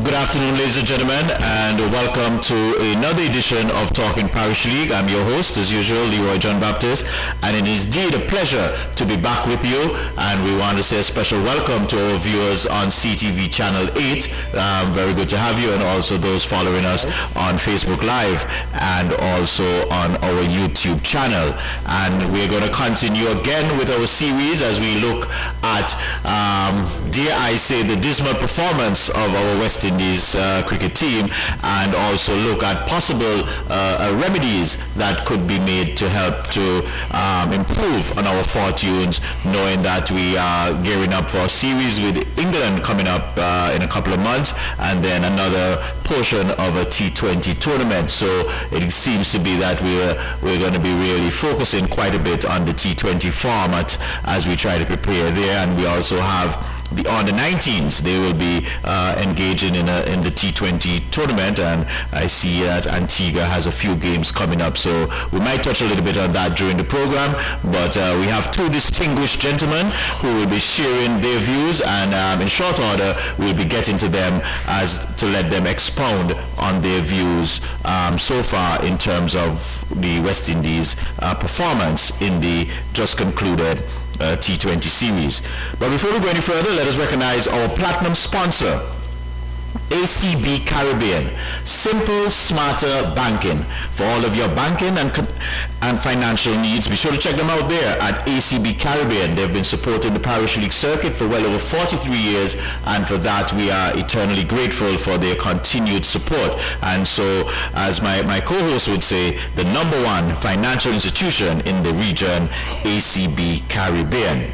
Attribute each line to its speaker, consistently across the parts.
Speaker 1: Good afternoon, ladies and gentlemen, and welcome to another edition of Talking Parish League. I'm your host, as usual, Leroy John Baptist, and it is indeed a pleasure to be back with you. And we want to say a special welcome to our viewers on CTV Channel 8. Very good to have you, and also those following us on Facebook Live and also on our YouTube channel. And we're going to continue again with our series as we look at, dare I say, the dismal performance of our West Indies cricket team, and also look at possible remedies that could be made to help to improve on our fortunes, knowing that we are gearing up for a series with England coming up in a couple of months, and then another portion of a T20 tournament. So it seems to be that we're going to be really focusing quite a bit on the T20 format as we try to prepare there. And we also have the under-19s. They will be engaging in the T20 tournament, and I see that Antigua has a few games coming up, so we might touch a little bit on that during the program. But we have two distinguished gentlemen who will be sharing their views, and in short order we'll be getting to them as to let them expound on their views so far in terms of the West Indies performance in the just concluded T20 series. But before we go any further, let us recognize our platinum sponsor, ACB Caribbean. Simple, smarter banking for all of your banking and financial needs. Be sure to check them out there at ACB Caribbean. They've been supporting the Parish League circuit for well over 43 years, and for that we are eternally grateful for their continued support. And so, as my co-host would say, the number one financial institution in the region, ACB Caribbean.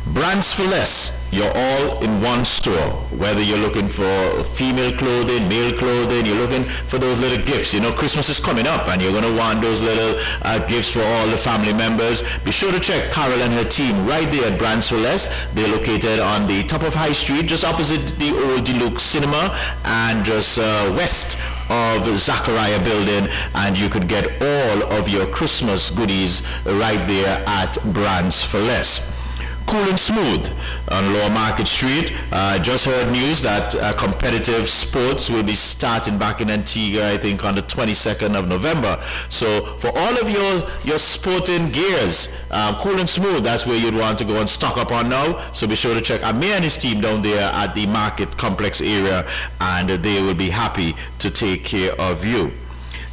Speaker 1: Brands for less, you're all in one store. Whether you're looking for female clothing, male clothing, you're looking for those little gifts. You know, Christmas is coming up, and you're going to want those little gifts for all the family members. Be sure to check Carol and her team right there at Brands for Less. They're located on the top of High Street, just opposite the old Deluxe Cinema, and just west of Zachariah Building, and you could get all of your Christmas goodies right there at Brands for Less. Cool and Smooth on Lower Market Street. Just heard news that competitive sports will be starting back in Antigua, I think on the 22nd of November. So for all of your sporting gears, Cool and Smooth, that's where you'd want to go and stock up on now. So be sure to check Amir and his team down there at the market complex area, and they will be happy to take care of you.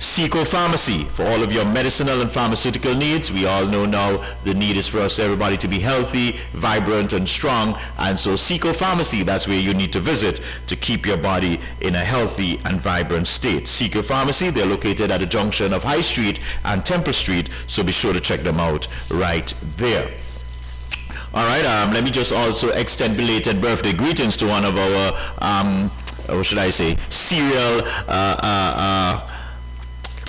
Speaker 1: Seco Pharmacy, for all of your medicinal and pharmaceutical needs. We all know now the need is for us, everybody, to be healthy, vibrant, and strong. And so Seco Pharmacy, that's where you need to visit to keep your body in a healthy and vibrant state. Seco Pharmacy, they're located at the junction of High Street and Temple Street, so be sure to check them out right there. All right, let me just also extend belated birthday greetings to one of our, what should I say, serial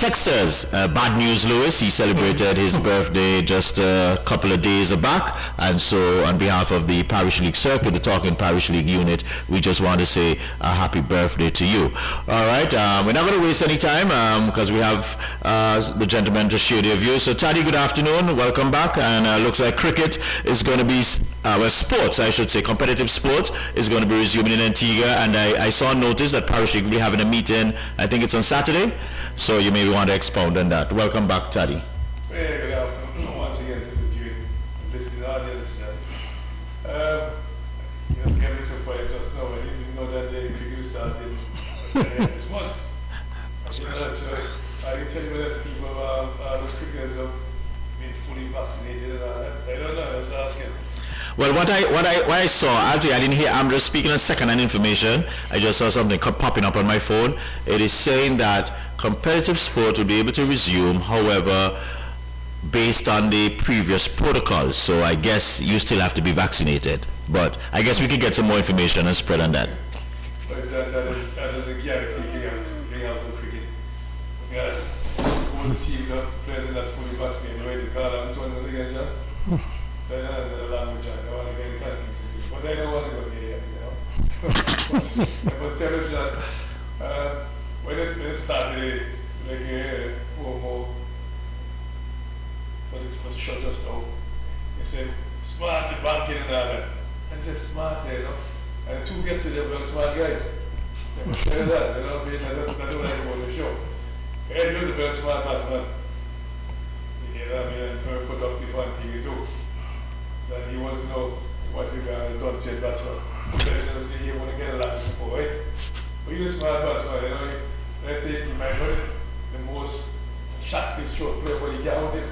Speaker 1: texters. Bad News Lewis, he celebrated his birthday just a couple of days back, and so on behalf of the Parish League circuit, the Talking Parish League unit, we just want to say a happy birthday to you. All right, we're not going to waste any time because we have the gentlemen to share their views. So Taddy, good afternoon, welcome back. And looks like cricket is going to be, well, sports, I should say, competitive sports is going to be resuming in Antigua, and I saw notice that Parish League will be having a meeting, I think it's on Saturday, so you maybe want to expound on that. Welcome back, Taddy.
Speaker 2: Hey, good afternoon once again to the viewing and listening audience. You just gave me surprise just now. I didn't even know that the cricket started this month. You know, so I can tell you that people, those cricketers have been fully vaccinated and all that. I don't know, I was asking.
Speaker 1: Well, what I saw, actually I didn't hear, I'm just speaking on second-hand information. I just saw something popping up on my phone. It is saying that competitive sport will be able to resume, however, based on the previous protocols. So I guess you still have to be vaccinated. But I guess we could get some more information and spread on that.
Speaker 2: For example, that is a guarantee bring out the cricket. Yeah, all the teams are players are not fully vaccinated. Ready to call out the tournament again, John? So I don't answer the language, John. I want to get confused. But I don't want to go there yet, you know. But tell you, John, when it started, like 4 more for the shot just now, they said, smart banking and all that. I said, smart, you know. And the two guests today were smart guys. Tell that, you know, that's what I want to show. Eddie was a very smart batsman. You know, I mean, and very productive on TV too. That he was, you know, what you got a done said batsman. He want to get a lot before, right? But he was a smart batsman, you know. Let's say he might not the most shot stroke player, but he can't out him.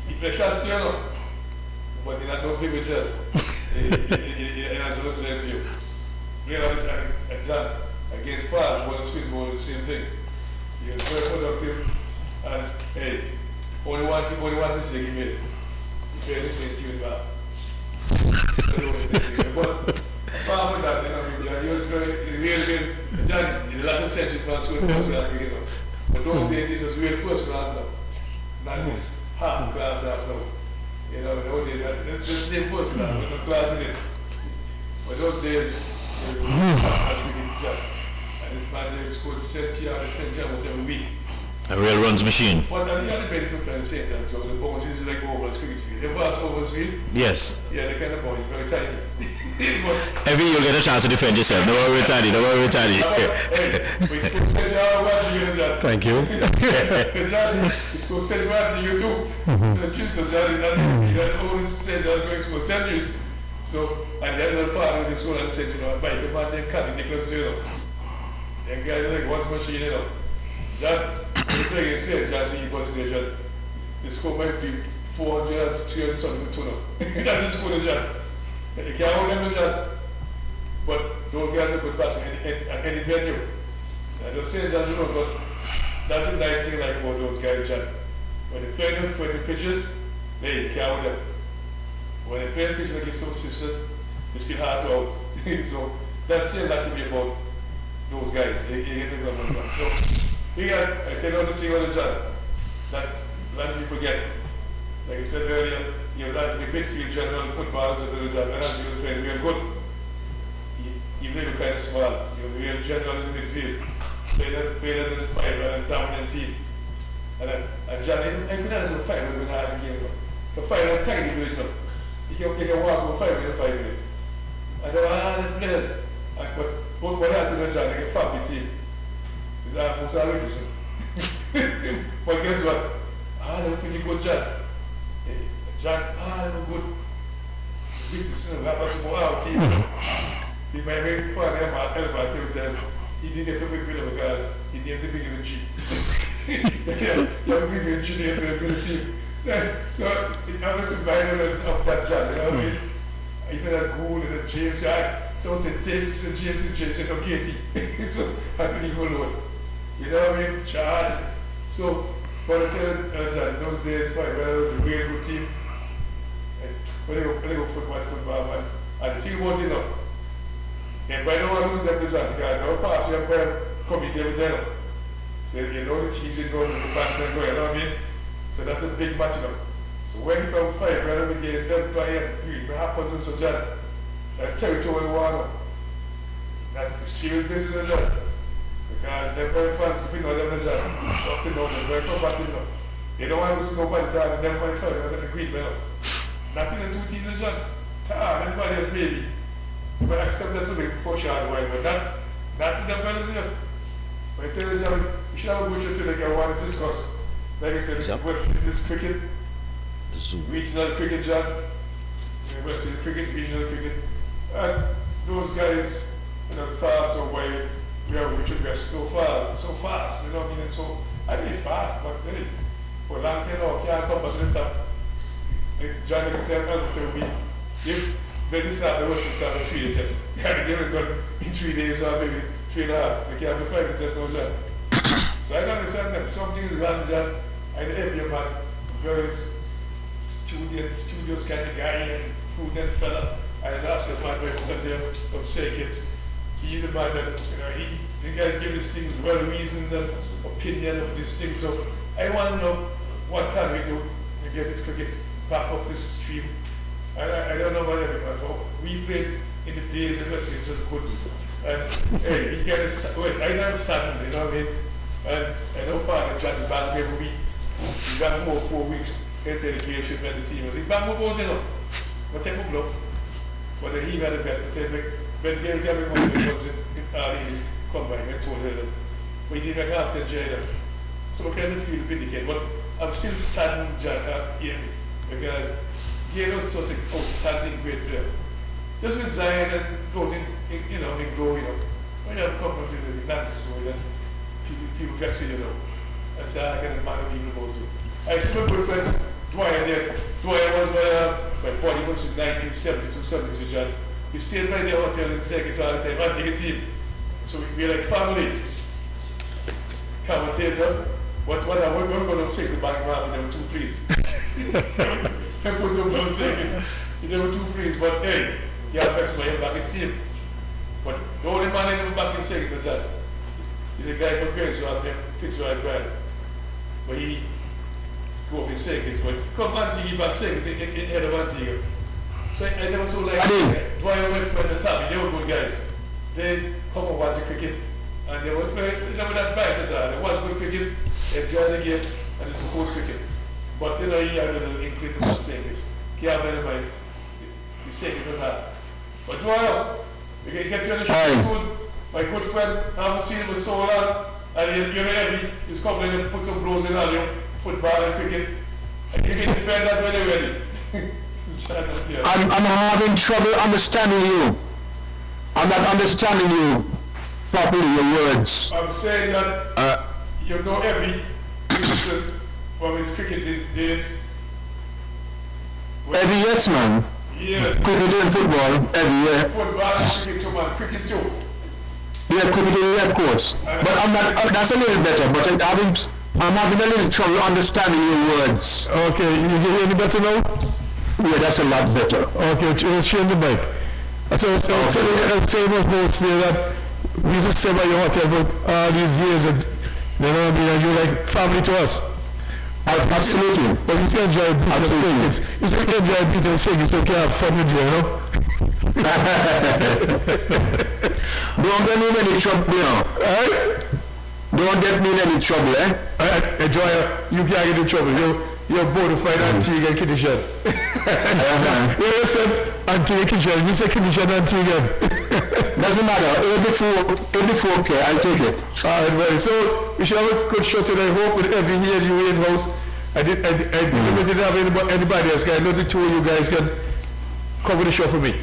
Speaker 2: He plays shots, you know, but he not no big shots. That's what I'm saying to you. Playing at John against Pars, ball and spin ball, the same thing. He was very productive, and hey, only one mistake he made. He played the same team back. But apart from that, you know, John, he was really good. John, in a lot of centuries, man, scored first class, you know. But those days, it was real first class now. Not this half class half now. You know, those days, this name first class, but no class in it. But those days, it was a big job. And this man there scored St. Pierre and St. John was every week.
Speaker 1: A real runs machine.
Speaker 2: But the other benefit playing the same time, Joe, the bones is like Ovals cricket field. You ever watch Ovals field?
Speaker 1: Yes.
Speaker 2: Yeah, the kind of ball, very tiny.
Speaker 1: Every year you get a chance to defend yourself. Don't worry, Taddy. Don't worry, Taddy.
Speaker 2: We scored St. John, what do you do that?
Speaker 3: Thank you.
Speaker 2: We scored St. John to you too. The juice of John, he had always St. John going to score centuries. So, and the other part of the score and St. John, bike, a man named Candy Nicholas, you know. That guy like once machine, you know. John, when you play against St. John, see you station. The score might be 400 to 300 something to know. That's the score of John. You can't hold them to John. But those guys are good batsmen at any venue. I just say that's wrong, but that's a nice thing like about those guys, John. When they play them for the pitches, they can't hold them. When they play the pitches against some sisters, they still hard to out. So that's saying that to me about those guys. So we got, I tell you the thing on the John, that a lot of people forget. Like I said earlier, he was actually midfield general football, so to the John, and he was playing real good. He really kind of small. He was a real general in the midfield. Played in the five and dominant team. And John, I could answer 5 minutes when I had the game. The 5 and tiny division. He can walk over 5 minutes, 5 minutes. And there were 100 players. But what happened to John, like a family team, is almost all Richardson. But guess what? They were pretty good, John. John, they were good. Richardson, that was our team. He might make fun of him every time. He did a perfect video because he named the big and cheap. Yeah, big and cheap for the team. So, I was reminded of that John, you know what I mean? Even that Gould and that James, someone said James is James, said no Katie. So, I couldn't even alone. You know what I mean? Charge. So, but I tell you, John, those days, it was a real good team. When they go football, man. And the thing about it, you know, and by the way, I listen to them, John, because our past, we have quite a committee every day. So, you know, the teasing going, the banter going, you know what I mean? So, that's a big match, you know. So, when you come 5, right every day, it's Empire and Green, what happens in so, John? Like territory war, that's serious business, John. Because they're very fans, if you know them, John, up to now, they're very combative, you know. They don't want to see nobody talk, they never want to fight, they're the Green, you know. Not in the 2 teams, John. Anybody else, maybe. But accept that with me before she had a while, but not with the fellas here. But I tell you, John, you should have a bullshit today, I want to discuss. Like I said, this cricket, regional cricket, John, Western cricket, regional cricket, and those guys, you know, thoughts of why we should get so fast, you know what I mean? So, I mean fast, but hey, for a long time, you can't come back to the top. Like John, like I said, if they start the Western start in 3 days test, can't get it done in 3 days or maybe 3.5. They can't be 5 days test now, John. So I don't understand them. Some things run, John. I'm the every man, very studious kind of guy and prudent fella. And that's the man right there from Say Kids. He's the man that, you know, the guy give these things well reasoned opinion of these things. So I want to know what can we do to get this cricket back up this stream. I don't know what everyone, but we played in the days of Wrestling, it was good. And hey, we get it, well, I know Saturday, you know what I mean? And I know part of John back every week. We got more 4 weeks, get dedication when the team was. He back more both, you know. What type of block? But he had a bet, but game every month was in come by, I told her that we didn't make us enjoy them. So I kind of feel vindicated, but I'm still saddened, John, because Gale was such an outstanding great player. Just with Zion and growing, in growing up. When you have come to the Nancy story, then people get to and say, I can man people about you. I still have a good friend, Dwyer there. Dwyer was my body was in 1972, 73, John. We stayed by the hotel in seconds all the time, and take a team. So we're like family. Commentator. We're going to say the bank man, there were 2 please. I put some close seconds. There were 2 please, but hey, you have to explain back his team. But the only man in the back in seconds, John, is a guy from Queensland, Fitzroy Grant. But he grew up in seconds, but come Antigua back seconds in head of Antigua. So I never saw like Dwyer went for the top, they were good guys. They come and watch the cricket, and they were never that bias at all. They watch good cricket, enjoy the game, and they support cricket. But he had a little inkling to what seconds. He had many minds. The seconds at all. But Dwyer, we can get you on the show. My good friend, I haven't seen him for so long, and you're heavy. He's coming in and put some blows in all you, football and cricket. And you can defend that when you're ready.
Speaker 3: I'm having trouble understanding you. I'm not understanding you properly, your words.
Speaker 2: I'm saying that you know every person from his cricket days.
Speaker 3: Every yes, man.
Speaker 2: Yes.
Speaker 3: Cricket and football, every year.
Speaker 2: Football and cricket too, man. Cricket too.
Speaker 3: Yeah, cricket, yeah, of course. But I'm not. That's a little better. But I'm having a little trouble understanding your words.
Speaker 4: Okay, you get any better now?
Speaker 3: Yeah, that's a lot better.
Speaker 4: Okay, let's change the mic. So I'll tell you about folks there that we used to stay by your hotel for all these years, and you're like family to us.
Speaker 3: Absolutely.
Speaker 4: But you still enjoy beating the Singers. You still enjoy beating the Singers, so you can have fun with you, you know?
Speaker 3: Don't get me in any trouble, you know.
Speaker 4: Alright?
Speaker 3: Don't get me in any trouble, eh?
Speaker 4: Enjoy, you can't get in trouble. You're both to find Antigua and Kitty Shed. You said Antigua Kitty Shed, you said Kitty Shed Antigua.
Speaker 3: Doesn't matter, 84K, I'll take it.
Speaker 4: Alright, well, so we should have a good show today. I hope with every year you in house. I didn't have anybody else. I know the 2 of you guys can cover the show for me.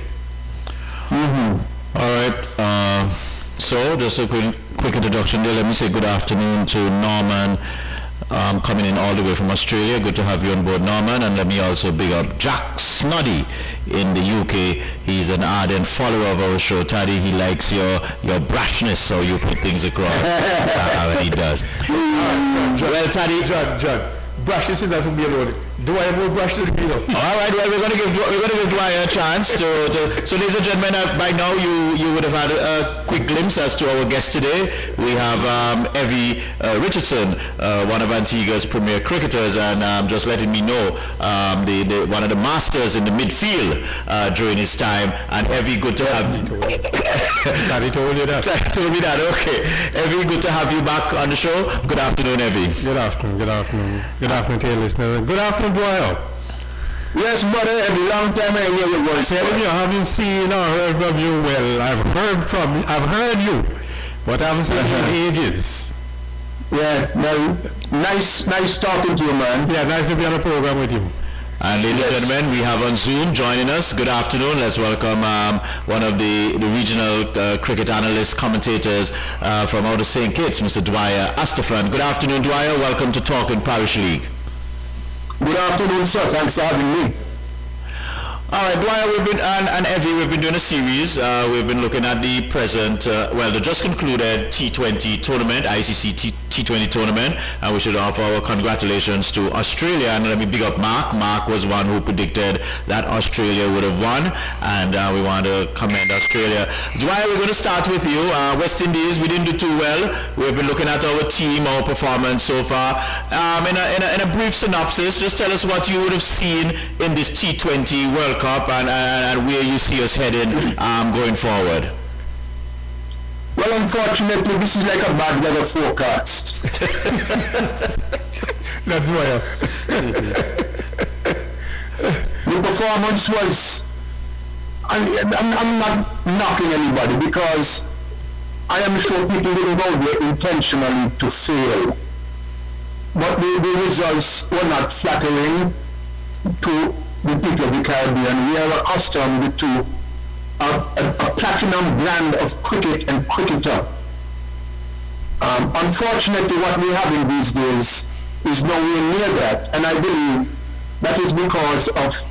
Speaker 1: Alright, so just a quick introduction there. Let me say good afternoon to Norman, coming in all the way from Australia. Good to have you on board, Norman. And let me also big up Jack Snoddy in the UK. He's an ardent follower of our show. Taddy, he likes your brashness, so you put things across. He does. Well, Taddy.
Speaker 4: John, brashness is not from me alone. Do I have more brush to the below?
Speaker 1: All right, well, we're going to give Dwyer a chance to so ladies and gentlemen, by now you would have had a quick glimpse as to our guest today. We have Evie Richardson, one of Antigua's premier cricketers, and just letting me know one of the masters in the midfield during his time. And Evie, good to have you.
Speaker 4: He told you that.
Speaker 1: Told me that, okay. Evie, good to have you back on the show. Good afternoon, Evie.
Speaker 4: Good afternoon to your listeners. Good afternoon, Dwyer.
Speaker 3: Yes, brother, every long time I hear your voice.
Speaker 4: Telling you, I haven't seen or heard from you. Well, I've heard you, but I haven't seen you in ages.
Speaker 3: Yeah, no, nice talking to you, man.
Speaker 4: Yeah, nice to be on a program with you.
Speaker 1: And ladies and gentlemen, we have on Zoom joining us. Good afternoon. Let's welcome one of the regional cricket analysts, commentators from out of St. Kitts, Mr. Dwyer Astafran. Good afternoon, Dwyer. Welcome to Talking Parish League.
Speaker 3: Good afternoon, sir. Thanks for having me.
Speaker 1: All right, Dwyer, we've been and Evie, we've been doing a series. We've been looking at the present, the just concluded T20 tournament, ICC T20 tournament, and we should offer our congratulations to Australia. And let me big up Mark. Mark was one who predicted that Australia would have won, and we want to commend Australia. Dwyer, we're going to start with you. West Indies, we didn't do too well. We've been looking at our team, our performance so far. In a brief synopsis, just tell us what you would have seen in this T20 World Cup and where you see us heading going forward.
Speaker 3: Well, unfortunately, this is like a bad weather forecast.
Speaker 4: That's why.
Speaker 3: The performance was... I'm not knocking anybody because I am sure people didn't go there intentionally to fail. But the results were not flattering to the people of the Caribbean. We are accustomed to a platinum brand of cricket and cricketer. Unfortunately, what we have in these days is nowhere near that, and I believe that is because of,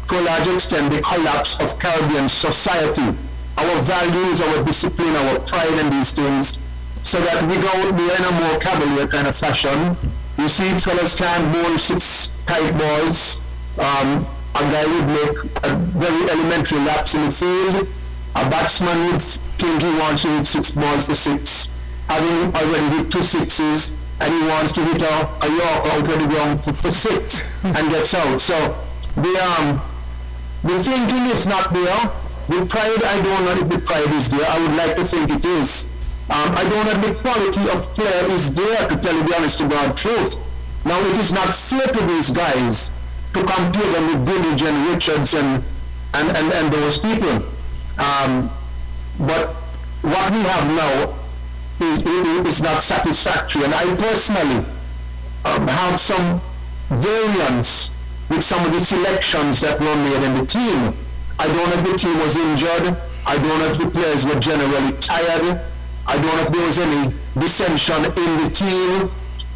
Speaker 3: to a large extent, the collapse of Caribbean society. Our values, our discipline, our pride in these things, so that we go out there in a more cavalier kind of fashion. You see, fellas can't bowl 6 tight balls. A guy would make a very elementary lapse in the field. A batsman would think he wants to hit 6 balls for 6, having already hit 2 sixes, and he wants to hit a Yorker out of the ground for 6 and gets out. So the thinking is not there. The pride, I don't know if the pride is there. I would like to think it is. I don't know if the quality of player is there, to tell you the honest to God truth. Now, it is not fair to these guys to compare them with Billage and Richards and those people. But what we have now is not satisfactory. And I personally have some variance with some of the selections that were made in the team. I don't know if the team was injured. I don't know if the players were generally tired. I don't know if there was any dissension in the team.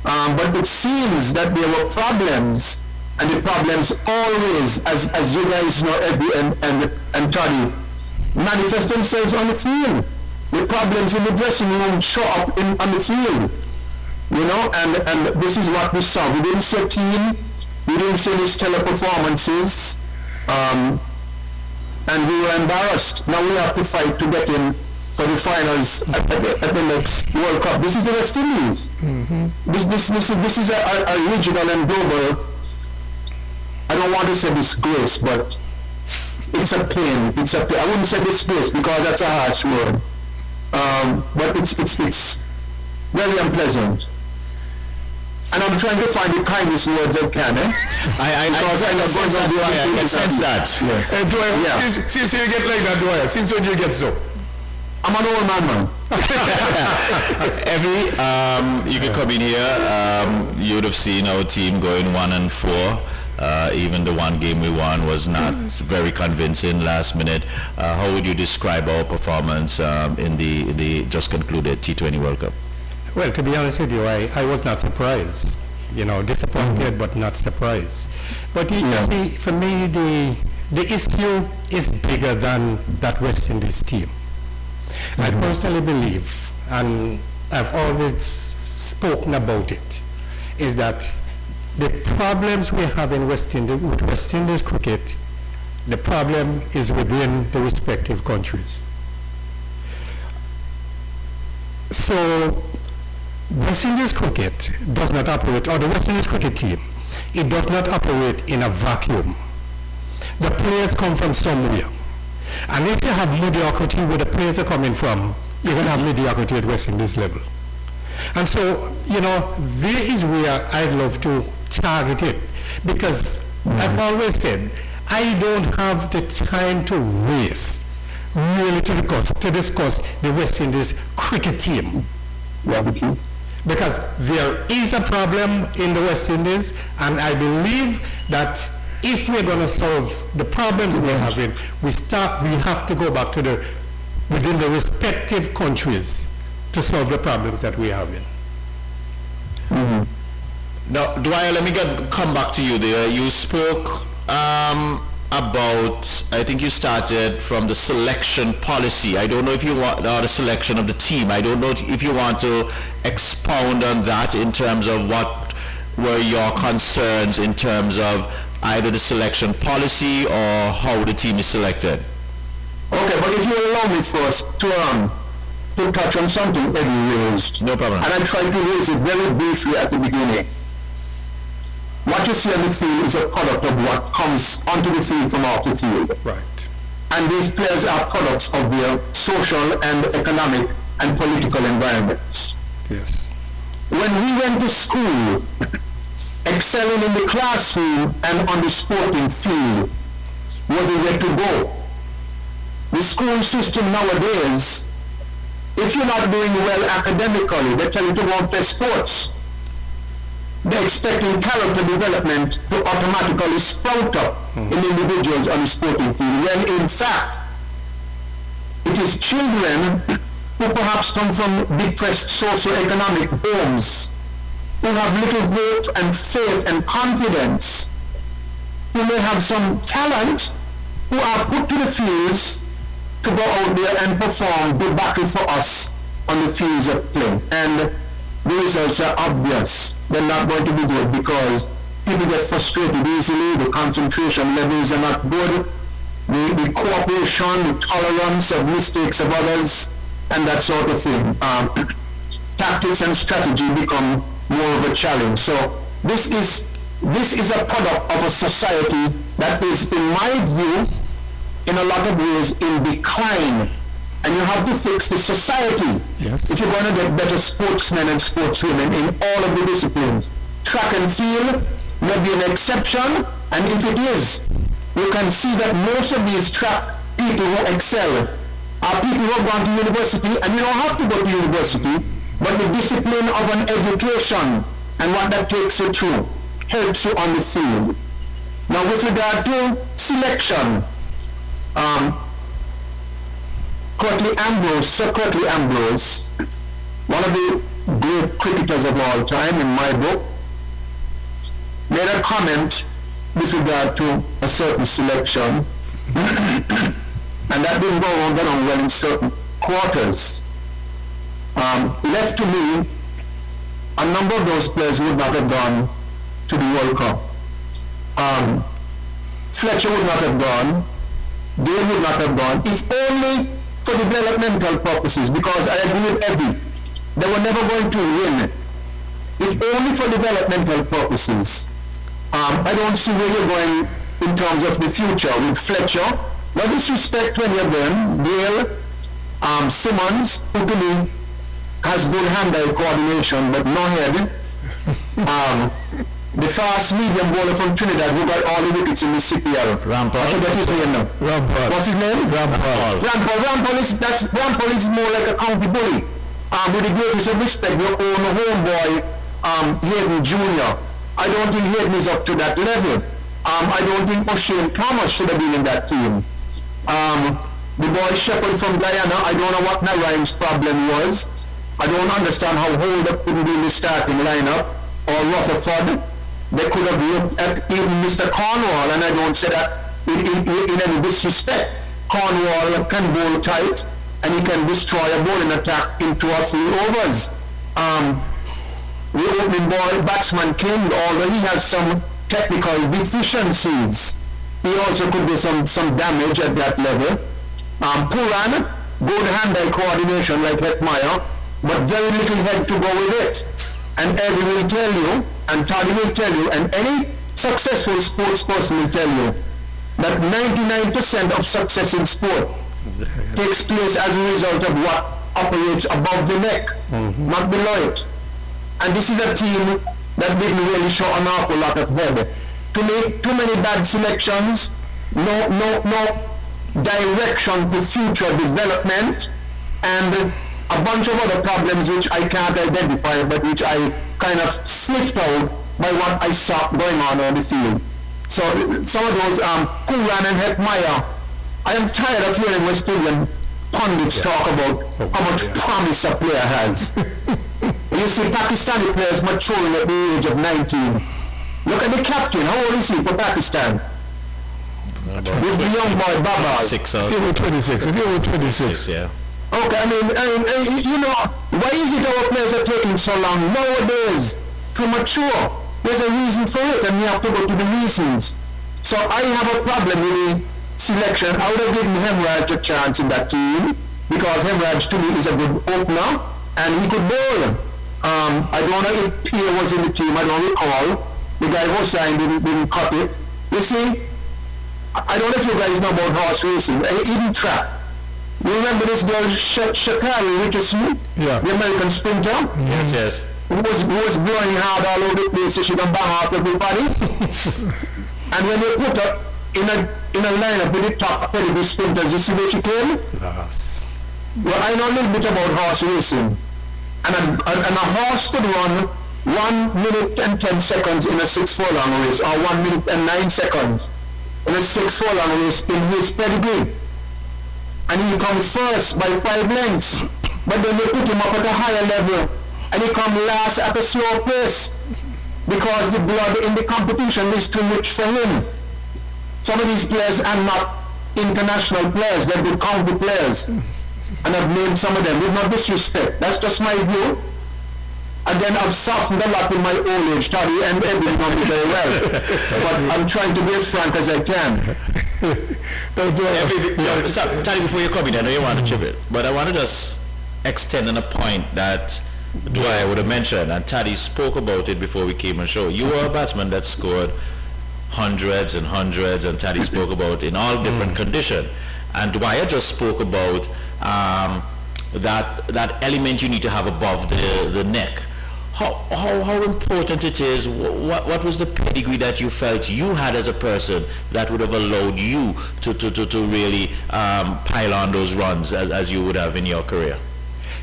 Speaker 3: But it seems that there were problems, and the problems always, as you guys know, Eddie and Toddy, manifest themselves on the field. The problems in the dressing room show up on the field. You know, and this is what we saw. We didn't see a team. We didn't see any stellar performances. And we were embarrassed. Now we have to fight to get in for the finals at the next World Cup. This is the West Indies. Mm-hmm. This is a regional and global, I don't want to say disgrace, but it's a pain. It's a pain. I wouldn't say disgrace because that's a harsh word. But it's very unpleasant. And I'm trying to find the kindest words I can,
Speaker 1: I can sense that.
Speaker 4: Yeah. And Dwyer, since you get like that, Dwyer, since when you get so?
Speaker 3: I'm an old man.
Speaker 1: Evie, you could come in here. You would have seen our team going 1-4. Even the one game we won was not very convincing last minute. How would you describe our performance in the just concluded T20 World Cup?
Speaker 5: Well, to be honest with you, I was not surprised. You know, disappointed, but not surprised. But you see, for me, the issue is bigger than that West Indies team. I personally believe, and I've always spoken about it, is that the problems we have in West Indies cricket, the problem is within the respective countries. So West Indies cricket does not operate, or the West Indies cricket team, it does not operate in a vacuum. The players come from somewhere. And if you have mediocrity where the players are coming from, you're going to have mediocrity at West Indies level. And so, you know, there is where I'd love to target it, because I've always said, I don't have the time to waste really to discuss the West Indies cricket team. Because there is a problem in the West Indies, and I believe that if we're going to solve the problems we're having, we have to go back to within the respective countries to solve the problems that we're having.
Speaker 1: Mm-hmm. Now, Dwyer, let me come back to you there. You spoke about, I think you started from the selection policy. I don't know if you want, or the selection of the team. I don't know if you want to expound on that in terms of what were your concerns in terms of either the selection policy or how the team is selected.
Speaker 3: Okay, but if you allow me first to touch on something Eddie raised.
Speaker 1: No problem.
Speaker 3: And I tried to raise it very briefly at the beginning. What you see on the field is a product of what comes onto the field from off the field.
Speaker 5: Right.
Speaker 3: And these players are products of their social and economic and political environments.
Speaker 5: Yes.
Speaker 3: When we went to school, excelling in the classroom and on the sporting field was the way to go. The school system nowadays if you're not doing well academically, they tell you to go and play sports. They're expecting character development to automatically sprout up in individuals on the sporting field, when in fact, it is children who perhaps come from depressed socio-economic homes, who have little hope and faith and confidence, who may have some talent, who are put to the fields to go out there and perform the battle for us on the fields of play. And the results are obvious. They're not going to be good because people get frustrated easily, the concentration levels are not good, the cooperation, the tolerance of mistakes of others, and that sort of thing. Tactics and strategy become more of a challenge. So this is a product of a society that is, in my view, in a lot of ways in decline. And you have to fix the society if you're going to get better sportsmen and sportswomen in all of the disciplines. Track and field may be an exception, and if it is, you can see that most of these track people who excel are people who have gone to university, and you don't have to go to university, but the discipline of an education and what that takes you through helps you on the field. Now with regard to selection, Sir Curtly Ambrose, one of the great cricketers of all time in my book, made a comment with regard to a certain selection, and that didn't go on well in certain quarters. Left to me, a number of those players would not have gone to the World Cup. Fletcher would not have gone, Dale would not have gone, if only for developmental purposes, because I agree with Evie, they were never going to win. If only for developmental purposes. I don't see where you're going in terms of the future with Fletcher. No disrespect to any of them. Dale, Simmons, who to me has good hand-eye coordination, but no head. The fast medium bowler from Trinidad who got all the wickets in the CPL.
Speaker 1: Rampal.
Speaker 3: I forget his name now.
Speaker 5: Rampal.
Speaker 3: What's his name?
Speaker 5: Rampal.
Speaker 3: Rampal is more like a county bully. With the greatest of respect, your own homeboy, Hayden Jr. I don't think Hayden is up to that level. I don't think O'Shane Thomas should have been in that team. The boy Shepherd from Guyana, I don't know what Narayan's problem was. I don't understand how Holder couldn't be in the starting lineup, or Rutherford. They could have looked at even Mr. Cornwall, and I don't say that in any disrespect. Cornwall can bowl tight, and he can destroy a bowling attack in 2 or 3 overs. The opening batsman King, although he has some technical deficiencies, he also could do some damage at that level. Puran, good hand-eye coordination like Hetmeyer, but very little head to go with it. And Eddie will tell you, and Toddy will tell you, and any successful sports person will tell you, that 99% of success in sport takes place as a result of what operates above the neck, not below it. And this is a team that didn't really show an awful lot of head. Too many bad selections, no direction to future development, and a bunch of other problems which I can't identify, but which I kind of sniffed out by what I saw going on the field. So some of those, Kuran and Hetmeyer, I am tired of hearing West Indian pundits talk about how much promise a player has. You see Pakistani players maturing at the age of 19. Look at the captain, how old is he for Pakistan? With the young boy Baba.
Speaker 1: 6
Speaker 5: I think we're 26. I think we're 26.
Speaker 1: Yeah.
Speaker 3: Okay, I mean, you know, why is it our players are taking so long nowadays to mature? There's a reason for it, and we have to go to the reasons. So I have a problem with the selection. I would have given Hemraj a chance in that team, because Hemraj to me is a good opener, and he could bowl. I don't know if Pierre was in the team, I don't recall. The guy Hossain didn't cut it. You see, I don't know if you guys know about horse racing, even track. You remember this girl, Shakari Richardson?
Speaker 5: Yeah.
Speaker 3: The American sprinter?
Speaker 1: Yes.
Speaker 3: Who was blowing hard all over the place so she can bang off everybody. And when they put her in a lineup with the top pedigree sprinters, you see where she came?
Speaker 5: Yes.
Speaker 3: Well, I know a little bit about horse racing. And a horse could run 1 minute and 10 seconds in a 6 furlong race, or 1 minute and 9 seconds in a 6 furlong race in his pedigree. And he comes first by 5 lengths. But then they put him up at a higher level, and he comes last at a slow pace, because the blood in the competition is too much for him. Some of these players are not international players, they're good county players. And I've named some of them with no disrespect. That's just my view. Again, I've softened a lot in my old age, Toddy, and everything know me very well. But I'm trying to be as frank as I can.
Speaker 1: Toddy, before you come in, I know you want to chip it, but I want to just extend on a point that Dwyer would have mentioned, and Toddy spoke about it before we came on show. You were a batsman that scored hundreds, and Toddy spoke about in all different conditions. And Dwyer just spoke about that element you need to have above the neck. How important it is. What was the pedigree that you felt you had as a person that would have allowed you to really pile on those runs as you would have in your career?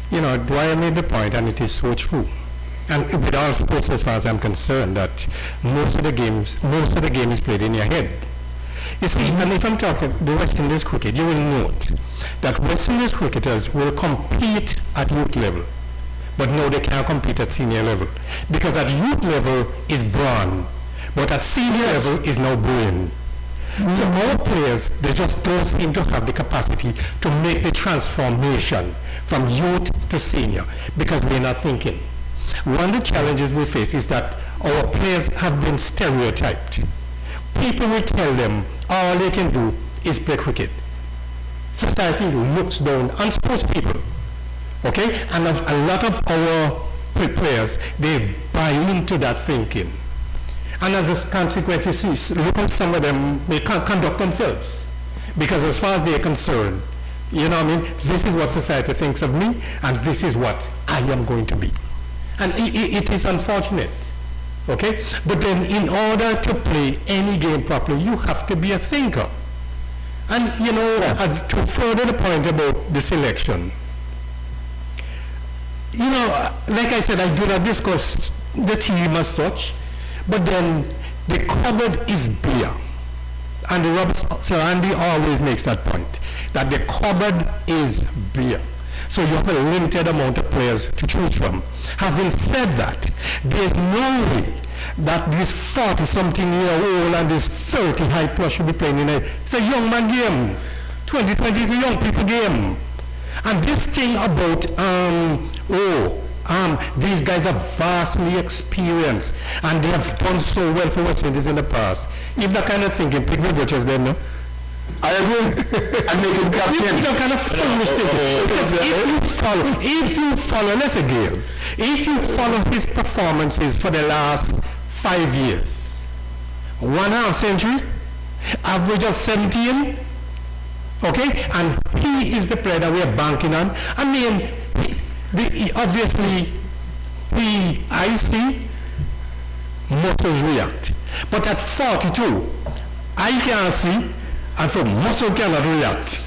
Speaker 5: You know, Dwyer made the point, and it is so true. And with all sports, as far as I'm concerned, that most of the game is played in your head. You see, and if I'm talking the West Indies cricket, you will note that West Indies cricketers will compete at youth level, but no, they can't compete at senior level. Because at youth level is brawn, but at senior level is now brain. So our players, they just don't seem to have the capacity to make the transformation from youth to senior, because we're not thinking. One of the challenges we face is that our players have been stereotyped. People will tell them all they can do is play cricket. Society looks down on sports people. Okay? And a lot of our players, they buy into that thinking. And as a consequence, you see, look at some of them, they can't conduct themselves. Because as far as they're concerned, you know what I mean, this is what society thinks of me, and this is what I am going to be. And it is unfortunate. Okay? But then in order to play any game properly, you have to be a thinker. And you know, as to further the point about the selection, you know, like I said, I do not discuss the team as such, but then the cupboard is bare. And Sir Andy always makes that point, that the cupboard is bare. So you have a limited amount of players to choose from. Having said that, there's no way that this 40-something-year-old and this 30 high plus should be playing in it's a young man game. 2020 is a young people game. And this thing about, these guys are vastly experienced and they have done so well for West Indies in the past. If that kind of thinking, pick the voters then, no?
Speaker 3: I agree. And make him captain.
Speaker 5: You know, kind of foolish thinking. Because if you follow, let's say Gale, if you follow his performances for the last 5 years, 1.5 century, average of 17, okay, and he is the player that we are banking on. I mean, obviously, I see muscles react. But at 42, I can't see, and so muscle cannot react.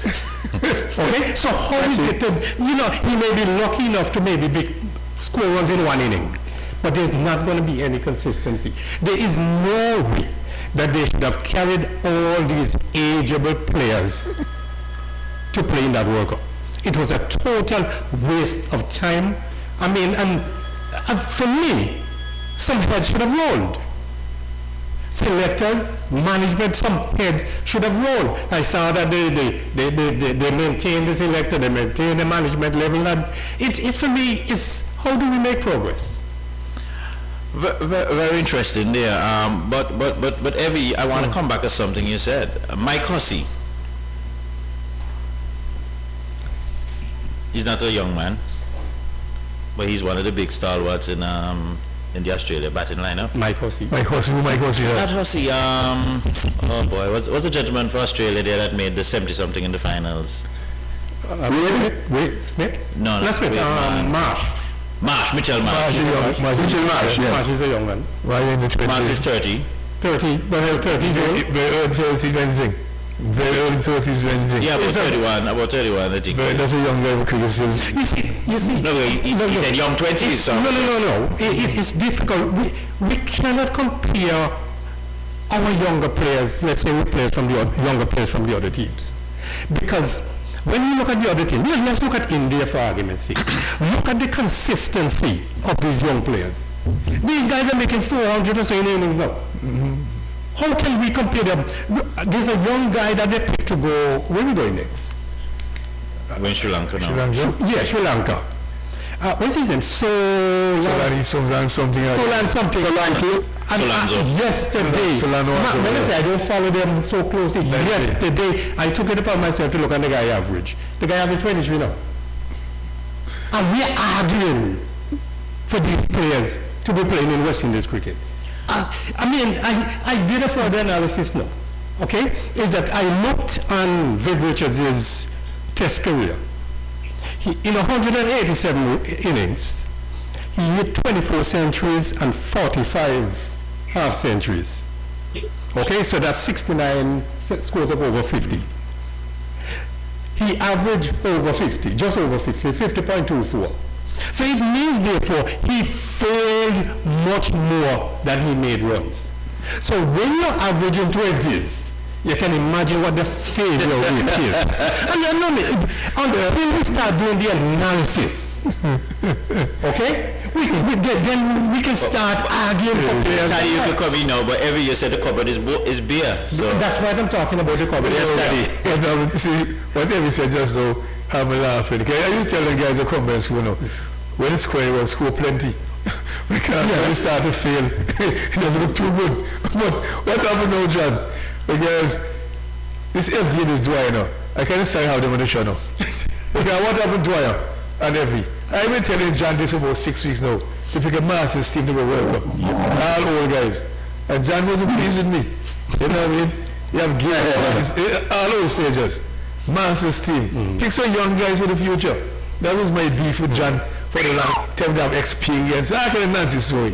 Speaker 5: Okay? So how is it that, you know, he may be lucky enough to maybe score runs in 1 inning, but there's not going to be any consistency. There is no way that they should have carried all these ageable players to play in that World Cup. It was a total waste of time. I mean, and for me, some heads should have rolled. Selectors, management, some heads should have rolled. I saw that they maintain the selector, they maintain the management level, and it for me is how do we make progress?
Speaker 1: Very interesting there. But Evie, I want to come back to something you said. Mike Hussey. He's not a young man, but he's one of the big stalwarts in the Australia batting lineup.
Speaker 5: Mike Hussey.
Speaker 4: Mike Hussey.
Speaker 1: Not Hussey. Oh boy, was a gentleman for Australia there that made the 70-something in the finals.
Speaker 5: Wait, Smith?
Speaker 1: No,
Speaker 5: Let's Smith.
Speaker 1: Marsh, Mitchell Marsh.
Speaker 3: Mitchell Marsh, yes.
Speaker 5: Marsh is a young man.
Speaker 4: Why in the 20s?
Speaker 1: Marsh is 30.
Speaker 5: 30, but 30 is young.
Speaker 4: Very early anything. Very early 30s, anything.
Speaker 1: Yeah, about 31, I think.
Speaker 4: That's a young guy for cricket still.
Speaker 5: You see.
Speaker 1: No, he said young 20s. So.
Speaker 5: No. It is difficult. We cannot compare our younger players, let's say younger players from the other teams. Because when you look at the other team, let's look at India for argument's sake. Look at the consistency of these young players. These guys are making 400 or so innings now. How can we compare them? There's a young guy that they picked to go, where are we going next?
Speaker 1: We're in Sri Lanka now.
Speaker 5: Sri Lanka. What's his name?
Speaker 4: Something.
Speaker 5: Yesterday, I don't follow them so closely. Yesterday, I took it upon myself to look at the guy average. The guy average 23 now. And we're arguing for these players to be playing in West Indies cricket. I did a further analysis now, okay? Is that I looked on Viv Richards' test career. In 187 innings, he hit 24 centuries and 45 half centuries. Okay, so that's 69 scores of over 50. He averaged over 50, just over 50, 50.24. So it means, therefore, he failed much more than he made runs. So when you're averaging 20s, you can imagine what the failure rate is. Until we start doing the analysis, okay? Then we can start arguing for players.
Speaker 1: You could come in now, but every year said the cupboard is beer. So
Speaker 5: that's what I'm talking about, the cupboard.
Speaker 4: Yes, see, whatever you said just so, have a laugh. Okay? I used to tell the guys that come by school now, when it's square, we'll score plenty. We can't start to fail. It doesn't look too good. But what happened now, John? Because this Evie is Dwyer now. I can't say how they want to show now. Okay, what happened to Dwyer and Evie? I've been telling John this about 6 weeks now. To pick a Masters team to go World Cup. All old guys. And John wasn't pleased with me. You know what I mean? You have games, all old stages. Masters team. Pick some young guys for the future. That was my beef with John for the long time. They have experience. I can Nancy story.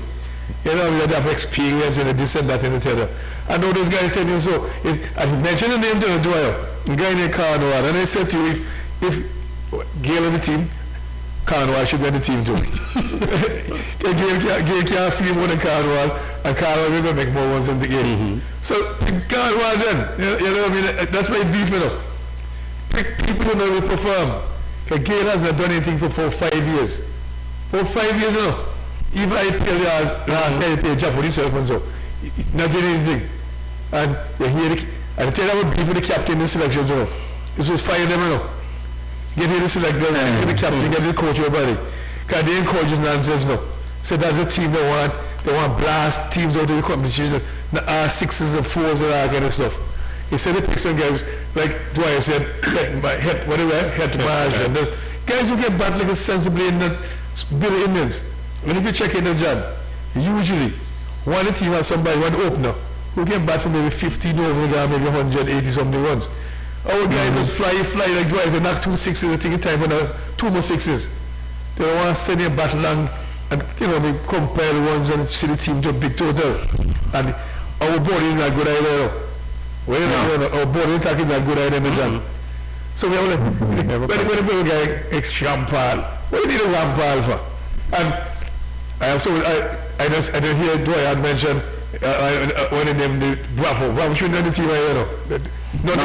Speaker 4: You know, we have experience in this and that and the other. I know those guys tell you so. I mentioned the name to Dwyer, the guy named Carnwall, and I said to you, if Gail on the team, Carnwall should be on the team too. Gail can't feel more than Carnwall, and Carnwall will make more ones in the game. So, Carnwall then, you know what I mean? That's my beef, you know. People who know we perform. Because Gail hasn't done anything for 5 years. For 5 years, you know. Even I pay last guy pay Japanese cell phone, so not doing anything. And you hear the, and tell them beef with the captain in the selections, you know. This was fire them, you know. Get here the selectors, get the captain, get the coach, everybody. Because they encourage this nonsense now. So that's the team they want blast teams out of the competition, the R6s and 4s and all that kind of stuff. He said they pick some guys, like Dwyer said, head Marsh, and those guys who get battling sensibly in the Billy Indians. And if you check in the job, usually one team has somebody, one opener, who can bat for maybe 15 over the game, maybe 180 something runs. Our guys just fly like Dwyer, they knock 2 sixes, they take a time for 2 more sixes. They don't want to stay there bat long and we compare the ones and see the team to a big total. And our body is not good either. Our body attack is not good either in the job. So we have when the people guy ex-Rampal, what do you need a Rampal for? And I didn't hear Dwyer mention one of them, the Bravo. Bravo shouldn't have the team either. Not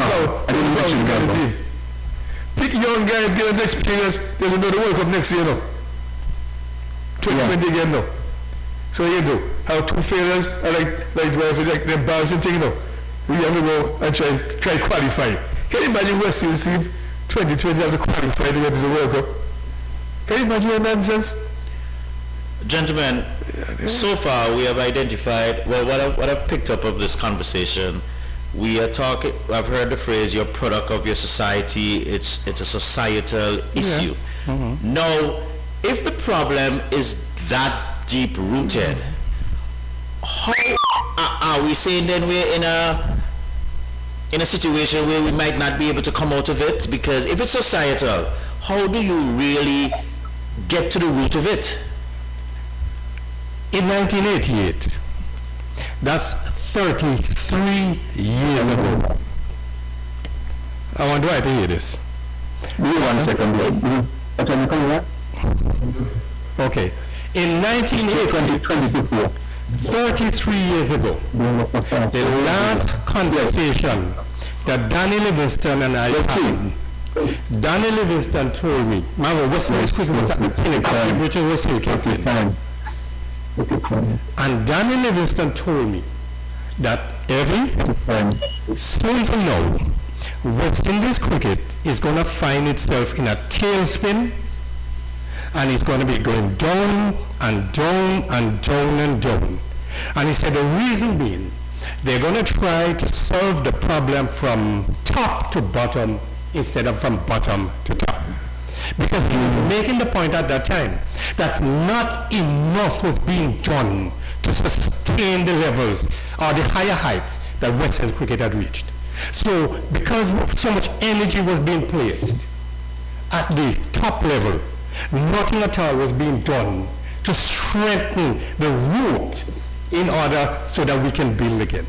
Speaker 4: the team. Pick young guys, get an experience. There's another World Cup next year, 2020 again, So you do. How 2 failures are like Dwyer said, like the embarrassing thing, We have to go and try qualify. Can you imagine West Indies team 2020 have to qualify to get to the World Cup? Can you imagine that nonsense?
Speaker 1: Gentlemen, so far we have identified, well, what I've picked up of this conversation, we are talking, I've heard the phrase, you're a product of your society, it's a societal issue. Now, if the problem is that deep-rooted, how are we saying then we're in a situation where we might not be able to come out of it? Because if it's societal, how do you really get to the root of it?
Speaker 5: In 1988, that's 33 years ago. I want Dwight to hear this.
Speaker 3: Give me 1 second. Attorney, come here.
Speaker 5: Okay. In 1980, 33 years ago, the last conversation that Danny Livingston and I had, Danny Livingston told me, man, Western Christmas was at the pinnacle, Richard was still captain. And Danny Livingston told me that soon from now, West Indies cricket is going to find itself in a tailspin, and it's going to be going down and down and down and down. And he said the reason being, they're going to try to solve the problem from top to bottom instead of from bottom to top. Because he was making the point at that time that not enough was being done to sustain the levels or the higher heights that Western cricket had reached. So because so much energy was being placed at the top level, nothing at all was being done to strengthen the root in order so that we can build again.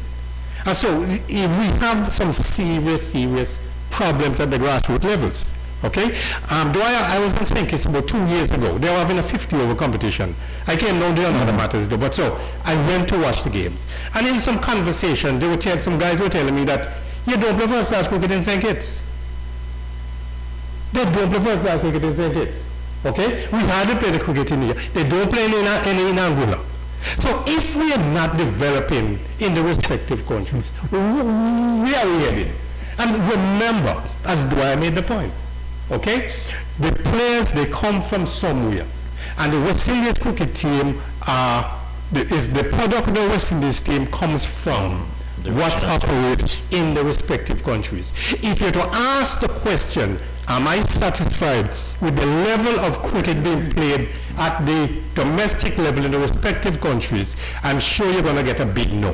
Speaker 5: And so if we have some serious problems at the grassroots levels. Okay? I was on St. Kitts about 2 years ago. They were having a 50-over competition. I came down there on other matters though, but so I went to watch the games. And in some conversation, some guys were telling me that you don't play first-class cricket in St. Kitts. They don't play first-class cricket in St. Kitts. Okay? We hardly play the cricket in here. They don't play any in Angola. So if we are not developing in the respective countries, where are we headed? And remember, as Dwyer made the point, okay? The players, they come from somewhere. And the West Indies cricket team is the product of the West Indies team comes from what operates in the respective countries. If you're to ask the question, am I satisfied with the level of cricket being played at the domestic level in the respective countries, I'm sure you're going to get a big no.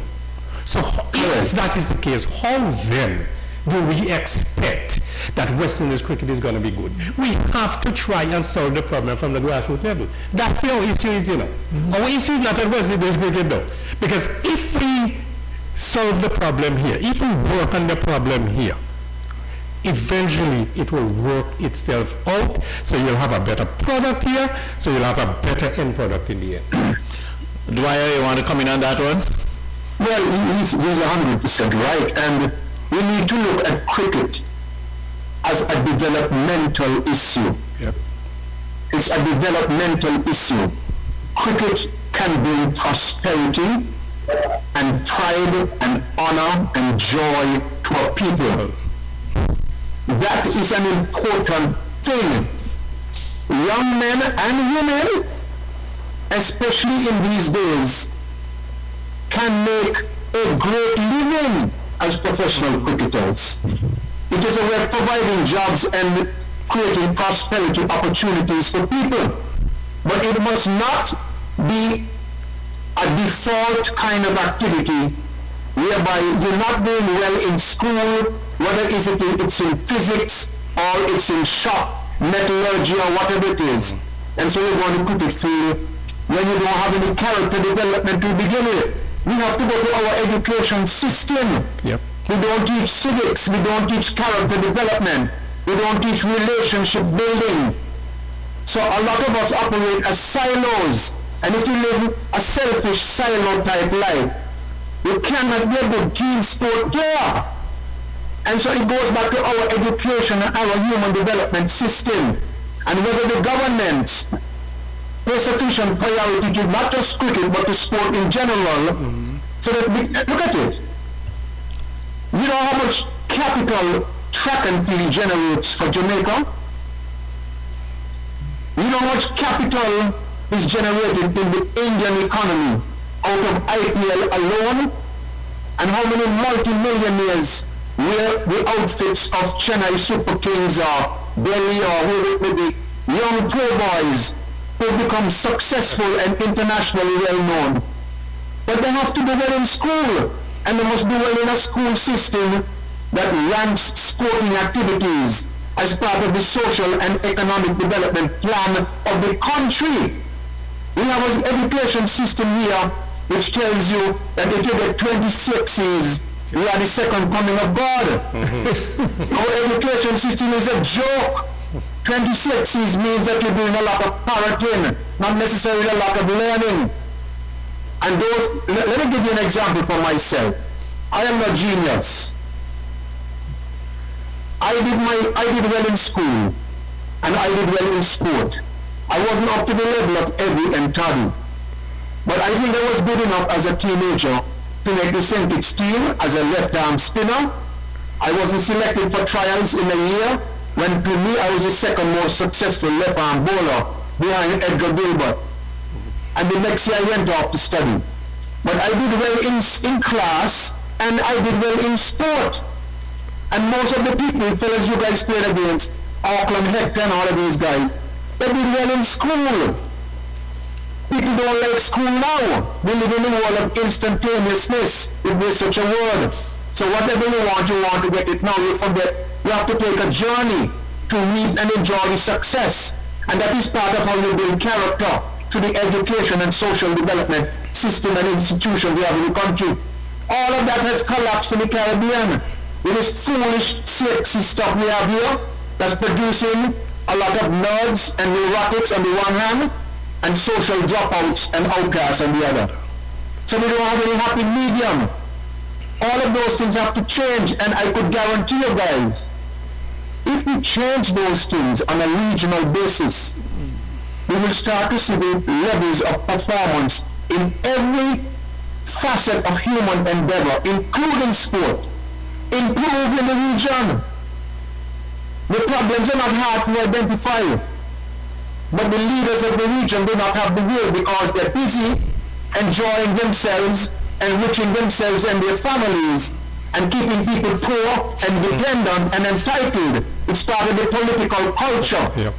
Speaker 5: So if that is the case, how then do we expect that West Indies cricket is going to be good? We have to try and solve the problem from the grassroots level. That's our issue is, you know. Our issue is not at West Indies cricket though. Because if we solve the problem here, if we work on the problem here, eventually it will work itself out, so you'll have a better product here, so you'll have a better end product in the end.
Speaker 1: Dwyer, you want to come in on that one?
Speaker 3: Well, he's 100% right, and we need to look at cricket as a developmental issue.
Speaker 5: Yep.
Speaker 3: It's a developmental issue. Cricket can bring prosperity and pride and honor and joy to a people. That is an important thing. Young men and women, especially in these days, can make a great living as professional cricketers. It is a way of providing jobs and creating prosperity opportunities for people. But it must not be a default kind of activity whereby you're not doing well in school, whether it's in physics or it's in shop, metallurgy or whatever it is. And so you're going to cricket field when you don't have any character development to begin with. We have to go to our education system.
Speaker 5: Yep.
Speaker 3: We don't teach civics, we don't teach character development, we don't teach relationship building. So a lot of us operate as silos, and if you live a selfish silo type life, you cannot be a good team sport player. And so it goes back to our education and our human development system, and whether the governments pay sufficient priority to not just cricket but to sport in general, so that we, look at it. You know how much capital track and field generates for Jamaica? You know how much capital is generated in the Indian economy out of IPL alone? And how many multi-millionaires wear the outfits of Chennai Super Kings or Delhi or with the young pro boys who become successful and internationally well known? But they have to do well in school, and they must do well in a school system that ranks sporting activities as part of the social and economic development plan of the country. We have an education system here which tells you that if you get 26s We are the second coming of God. Our education system is a joke. 26 means that you're doing a lot of parroting, not necessarily a lot of learning. And let me give you an example for myself. I am no genius. I did well in school, and I did well in sport. I wasn't up to the level of Eddie and Toddy. But I think I was good enough as a teenager to make the St. Kitts team as a left-arm spinner. I wasn't selected for trials in a year when, to me, I was the second most successful left-arm bowler behind Edgar Gilbert. And the next year I went off to study. But I did well in class, and I did well in sport. And most of the people, fellas you guys played against, Auckland, Hector and all of these guys, they did well in school. People don't like school now. We live in a world of instantaneousness, if there's such a word. So whatever you want to get it now, you forget. You have to take a journey to reap and enjoy the success. And that is part of how you build character to the education and social development system and institutions we have in the country. All of that has collapsed in the Caribbean. With this foolish, sexy stuff we have here that's producing a lot of nerds and neurotics on the one hand, and social dropouts and outcasts on the other. So we don't have any happy medium. All of those things have to change, and I could guarantee you guys, if we change those things on a regional basis, we will start to see the levels of performance in every facet of human endeavor, including sport, improve in the region. The problems are not hard to identify, but the leaders of the region do not have the will because they're busy enjoying themselves, enriching themselves and their families, and keeping people poor and dependent and entitled. It's part of the political culture.
Speaker 5: Yep.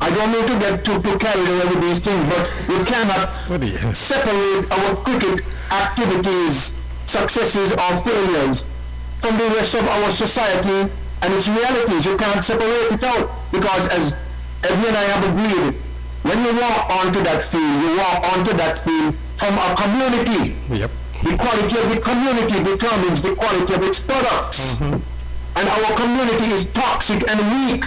Speaker 3: I don't need to get too carried away with these things, but we cannot separate our cricket activities, successes or failures from the rest of our society and its realities. You can't separate it out because, as Eddie and I have agreed, when you walk onto that field, you walk onto that field from a community.
Speaker 5: Yep.
Speaker 3: The quality of the community determines the quality of its products. And our community is toxic and weak.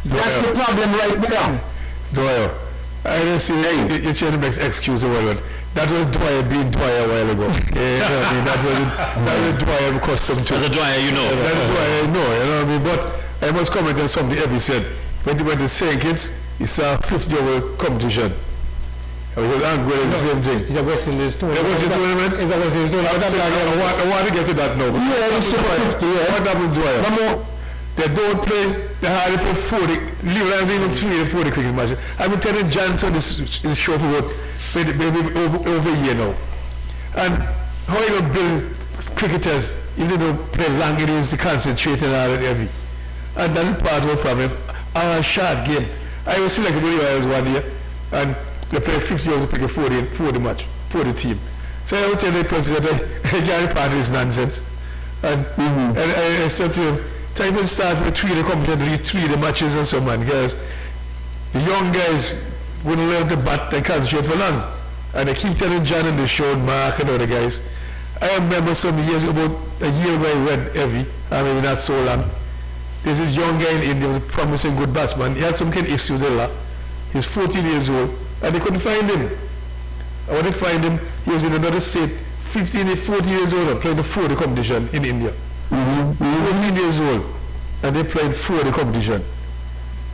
Speaker 3: That's the problem right there.
Speaker 4: Dwyer, I didn't see you're trying to make excuse a while. That was Dwyer being Dwyer a while ago. Yeah, you know what I mean? That was Dwyer custom to.
Speaker 1: As a Dwyer, you know.
Speaker 4: That's Dwyer, you know what I mean? But I must comment on something Evie said. When they went to St. Kitts, it's a 50-year competition. I was angry at the same thing.
Speaker 5: It's a West Indies tournament.
Speaker 4: It's a West Indies tournament. I want to get to that now.
Speaker 3: Yeah, it's Super 50, yeah.
Speaker 4: What happened to Dwyer? They don't play, they hardly play 40, Leland even 3 or 40 cricket matches. I've been telling Johnson this show for about maybe over a year now. And how you going to build cricketers if they don't play long innings to concentrate and all that heavy? And that's part of the problem. A short game. I was selected when I was 1 year, and they played 50 overs to pick a 40 match, 40 team. So I would tell the president, I can't part of this nonsense. And I said to him, time to start with 3 of the competition, 3 of the matches and so on, because the young guys wouldn't learn to bat and concentrate for long. And I keep telling John and the show, and Mark and other guys. I remember some years ago, about a year ago, I read Evie, maybe not so long. There's this young guy in India, was a promising good batsman. He had some kind of issue there. He was 14 years old, and they couldn't find him. And when they find him, he was in another state, 14 years old, playing the 40 competition in India. 14 years old, and they played 40 competition.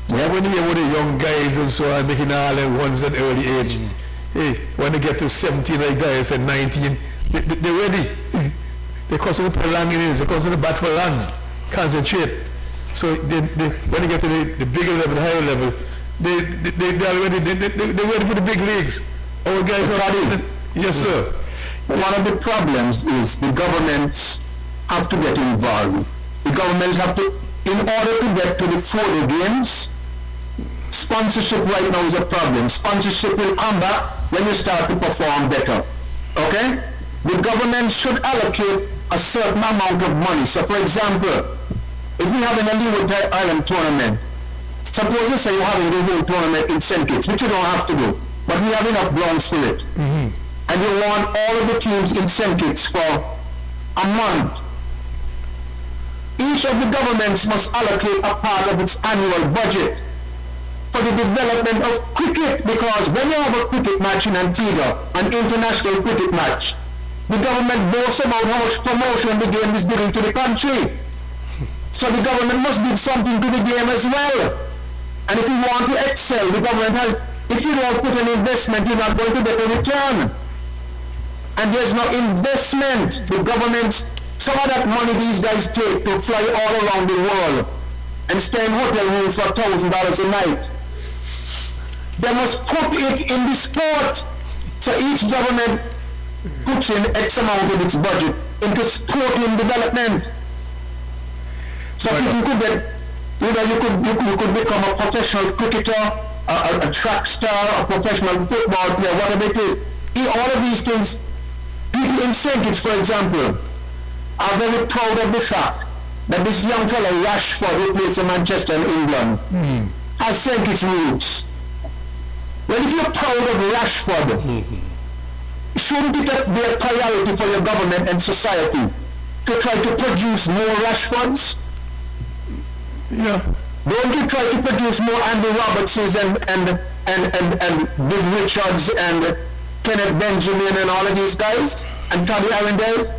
Speaker 4: Yeah. When you hear about the young guys and so on, making all their ones at early age, hey, when they get to 17 like guys and 19, they're ready. They're constantly play long innings, they're constantly bat for long, concentrate. So when they get to the bigger level, the higher level, they're ready for the big leagues. Our guys are yes, sir.
Speaker 3: One of the problems is the governments have to get involved. The governments have to, in order to get to the 40 games, sponsorship right now is a problem. Sponsorship will come back when you start to perform better. Okay? The government should allocate a certain amount of money. So for example, if we have an Leeward Island tournament, suppose you say you're having the whole tournament in St. Kitts, which you don't have to do, but we have enough grounds for it. and you want all of the teams in St. Kitts for a month. Each of the governments must allocate a part of its annual budget for the development of cricket, because when you have a cricket match in Antigua, an international cricket match, the government boasts about how much promotion the game is giving to the country. So the government must give something to the game as well. And if you want to excel, the government has, if you don't put an investment, you're not going to get a return. And there's no investment. The governments, some of that money these guys take to fly all around the world and stay in hotel rooms for $1,000 a night. They must put it in the sport. So each government puts in X amount of its budget into sporting development. So people could get, you could become a professional cricketer, a track star, a professional football player, whatever it is. All of these things, people in St. Kitts, for example, are very proud of the fact that this young fellow Rashford, who plays in Manchester in England, has St. Kitts roots. Well, if you're proud of Rashford, shouldn't it be a priority for your government and society to try to produce more Rashfords?
Speaker 4: Yeah.
Speaker 3: Don't you try to produce more Andy Robertsons and Viv Richards and Kenneth Benjamin and all of these guys and Toddy Arundel?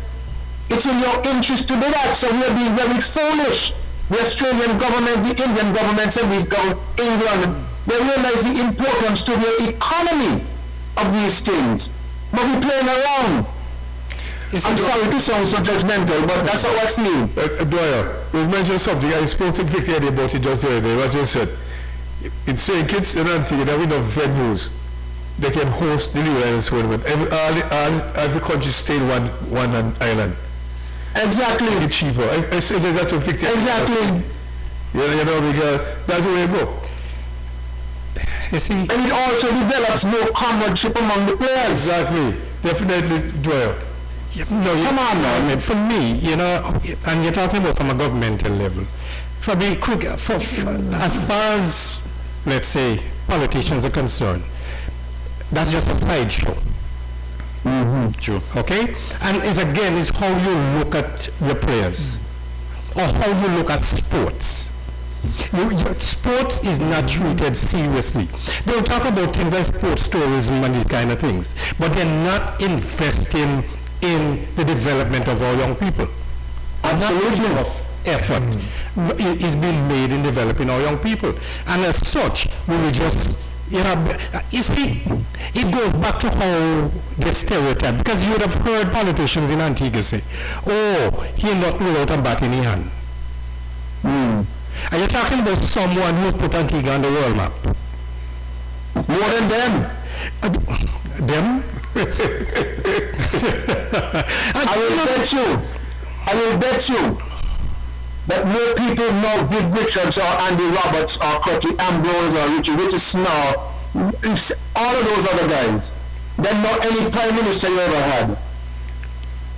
Speaker 3: It's in your interest to do that, so we are being very foolish. The Australian government, the Indian governments and these England, they realize the importance to their economy of these things. But we're playing around. I'm sorry to sound so judgmental, but that's how I feel.
Speaker 4: Dwyer, you mentioned something. I spoke to Victor about it just the other day. What you said. In St. Kitts and Antigua, there are enough venues. They can host the New Islands tournament. Every country stay in one island.
Speaker 3: Exactly.
Speaker 4: It's cheaper. I said that to Victor.
Speaker 3: Exactly.
Speaker 4: Because that's the way you go.
Speaker 5: You see,
Speaker 3: and it also develops more comradeship among the players.
Speaker 4: Exactly. Definitely, Dwyer.
Speaker 5: No, come on now. I mean, for me, and you're talking about from a governmental level. For me, as far as, let's say, politicians are concerned, that's just a sideshow.
Speaker 1: True.
Speaker 5: Okay? And it's how you look at your players, or how you look at sports. Sports is not treated seriously. They'll talk about things like sports tourism and these kind of things, but they're not investing in the development of our young people. Absolutely. Enough effort is being made in developing our young people. And as such, we will just, you see, it goes back to how the stereotype, because you would have heard politicians in Antigua say, oh, he not without a bat in his hand. Are you talking about someone who's put Antigua on the world map?
Speaker 3: More than them.
Speaker 5: Them?
Speaker 3: I will bet you that more people know Viv Richards or Andy Roberts or Curtis Ambrose or Richard Snow, all of those other guys, than know any prime minister you ever had.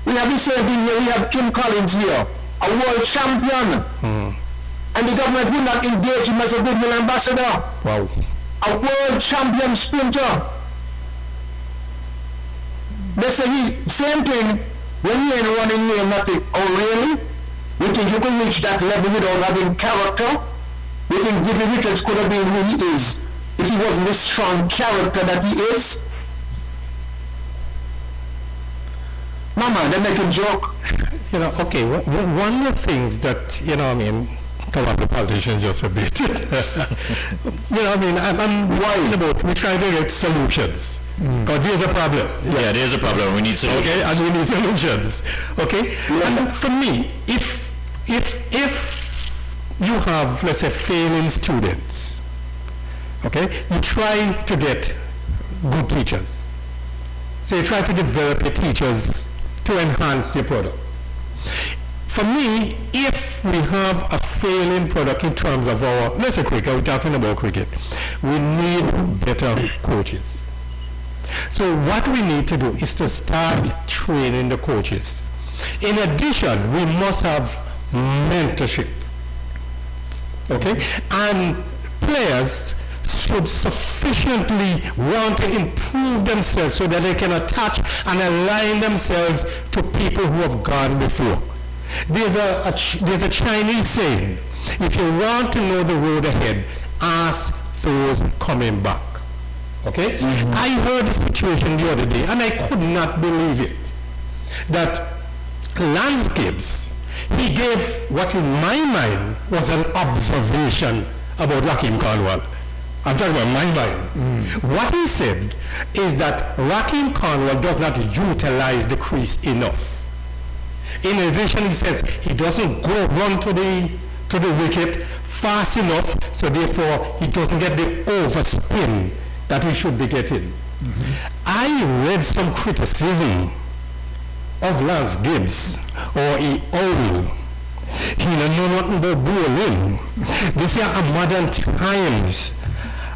Speaker 3: We have the same thing here. We have Kim Collins here, a world champion. And the government will not engage him as a goodwill ambassador.
Speaker 5: Wow.
Speaker 3: A world champion sprinter. They say he's same thing when he ain't running here, nothing. Oh really? You think you could reach that level without having character? You think Vivi Richards could have been who he is if he wasn't the strong character that he is? Mama, they make a joke.
Speaker 5: Okay, one of the things that, come on, the politicians just a bit. I'm worried about, we try to get solutions. But there's a problem.
Speaker 1: Yeah, there's a problem. We need solutions.
Speaker 5: Okay, and we need solutions. Okay?
Speaker 3: Yeah.
Speaker 5: And for me, if you have, let's say, failing students, okay, you try to get good teachers. So you try to develop your teachers to enhance your product. For me, if we have a failing product in terms of our, let's say cricket, we're talking about cricket, we need better coaches. So what we need to do is to start training the coaches. In addition, we must have mentorship. Okay? And players should sufficiently want to improve themselves so that they can attach and align themselves to people who have gone before. There's a Chinese saying, if you want to know the road ahead, ask those coming back. Okay? I heard a situation the other day, and I could not believe it, that Lance Gibbs, he gave what in my mind was an observation about Raheem Cornwall. I'm talking about my mind. What he said is that Raheem Cornwall does not utilize the crease enough. In addition, he says he doesn't go run to the wicket fast enough, so therefore he doesn't get the overspin that he should be getting. I read some criticism of Lance Gibbs, or he owl. He don't know nothing about bowling. This is a modern times,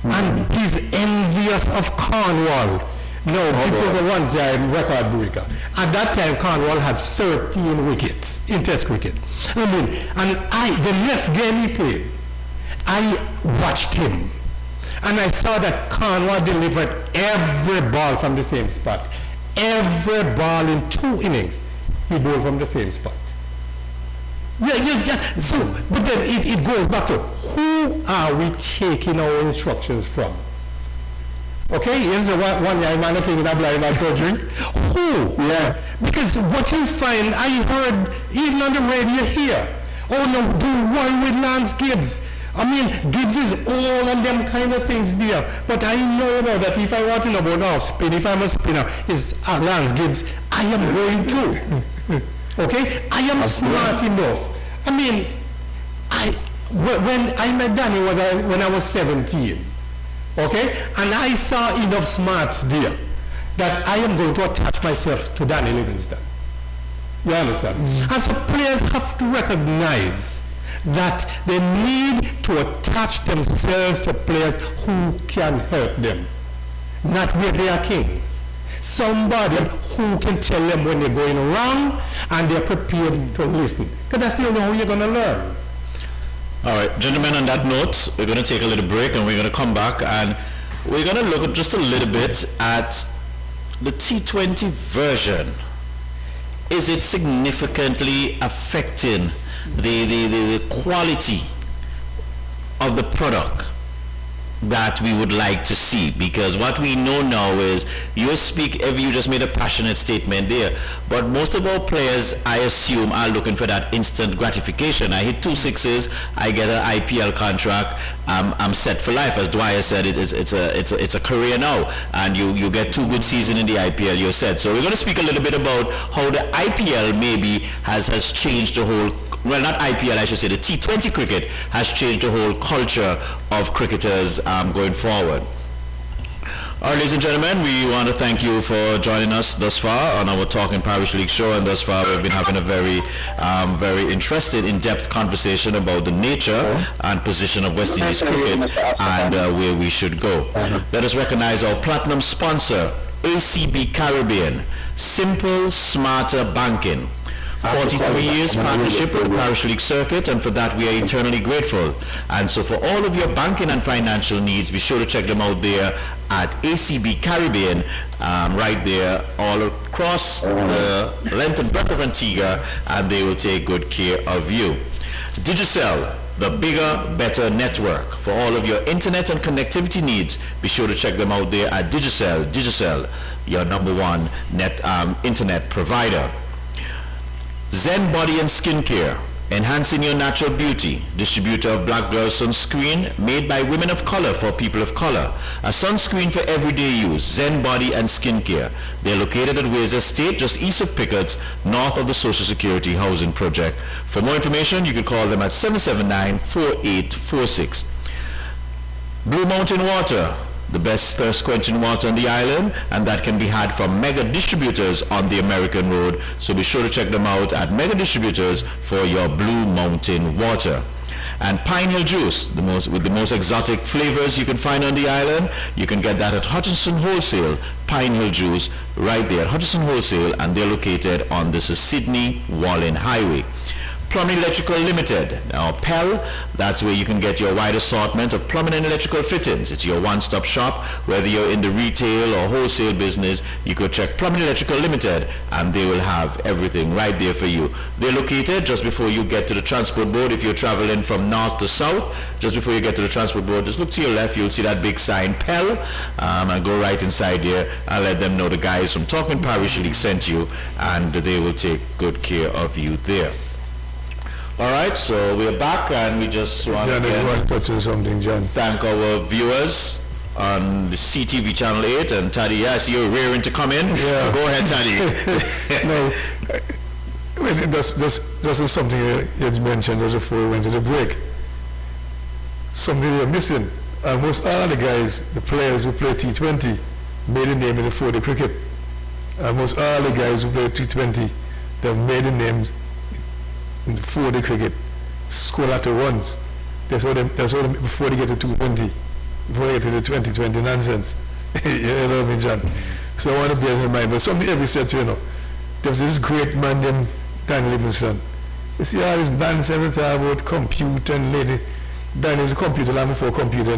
Speaker 5: and he's envious of Cornwall. No, Gibbs was a one-time record breaker. At that time, Cornwall had 13 wickets in Test cricket. I mean, and the next game he played, I watched him, and I saw that Cornwall delivered every ball from the same spot. Every ball in 2 innings, he bowled from the same spot. Yeah. So, but then it goes back to who are we taking our instructions from? Okay, here's one young man came in a blind man country. Who? Yeah. Because what you find, I heard even on the radio here, oh no, don't worry with Lance Gibbs. I mean, Gibbs is all of them kind of things there. But I know now that if I want to know about off spin, if I'm a spinner, is Lance Gibbs, I am going to. Okay? I am smart enough. I mean, when I met Danny when I was 17, okay? And I saw enough smarts there that I am going to attach myself to Danny Livingston. You understand? And so players have to recognize that they need to attach themselves to players who can help them, not where they are kings. Somebody who can tell them when they're going wrong and they're prepared to listen. Because that's the only way you're going to learn.
Speaker 1: All right, gentlemen, on that note, we're going to take a little break and we're going to come back and we're going to look at just a little bit at the T20 version. Is it significantly affecting the quality of the product that we would like to see? Because what we know now is you just made a passionate statement there, but most of our players, I assume, are looking for that instant gratification. I hit 2 sixes, I get an IPL contract, I'm set for life. As Dwyer said, it's a career now, and you get 2 good seasons in the IPL, you're set. So we're going to speak a little bit about how the IPL maybe has changed the whole, well, not IPL, I should say, the T20 cricket has changed the whole culture of cricketers going forward. All right, ladies and gentlemen, we want to thank you for joining us thus far on our Talking Parish League show, and thus far we've been having a very interesting, in-depth conversation about the nature and position of West Indies cricket and where we should go. Let us recognize our platinum sponsor, ACB Caribbean, Simple Smarter Banking. 43 years partnership with the Parish League circuit, and for that we are eternally grateful. And so for all of your banking and financial needs, be sure to check them out there at ACB Caribbean, right there all across the length and breadth of Antigua, and they will take good care of you. Digicel, the bigger, better network. For all of your internet and connectivity needs, be sure to check them out there at Digicel. Digicel, your #1 internet provider. Zen Body and Skincare, enhancing your natural beauty. Distributor of Black Girl Sunscreen, made by women of color for people of color. A sunscreen for everyday use. Zen Body and Skincare. They're located at Wales Estate, just east of Pickett's, north of the Social Security Housing Project. For more information, you can call them at 779-4846. Blue Mountain Water, the best thirst-quenching water on the island, and that can be had from Mega Distributors on the American Road. So be sure to check them out at Mega Distributors for your Blue Mountain Water. And Pine Hill Juice, with the most exotic flavors you can find on the island. You can get that at Hutchinson Wholesale, Pine Hill Juice, right there at Hutchinson Wholesale, and they're located on the Sydney Wallen Highway. Plumbing Electrical Limited. Now, PEL, that's where you can get your wide assortment of plumbing and electrical fittings. It's your one-stop shop. Whether you're in the retail or wholesale business, you could check Plumbing Electrical Limited, and they will have everything right there for you. They're located just before you get to the transport board. If you're traveling from north to south, just before you get to the transport board, just look to your left, you'll see that big sign, PEL, and go right inside there and let them know the guys from Talking Parish League sent you, and they will take good care of you there. All right, so we're back, and we just want
Speaker 4: to something, John.
Speaker 1: Thank our viewers on the CTV Channel 8, and Taddy, I see you're rearing to come in.
Speaker 4: Yeah.
Speaker 1: Go ahead, Taddy.
Speaker 4: No, I mean, that's something you mentioned just before we went to the break. Something you're missing. Almost all the guys, the players who play T20, made a name in the 4-day cricket. Almost all the guys who play T20, they've made a name in the 4-day cricket, score a lot of runs. That's what they before they get to 220, before they get to the 2020 nonsense. You know what I mean, John? So I want to bear in mind. But something every said, there's this great man named Dan Livingston. You see all this nonsense every time about computer and lady. Dan is a computer long before computer,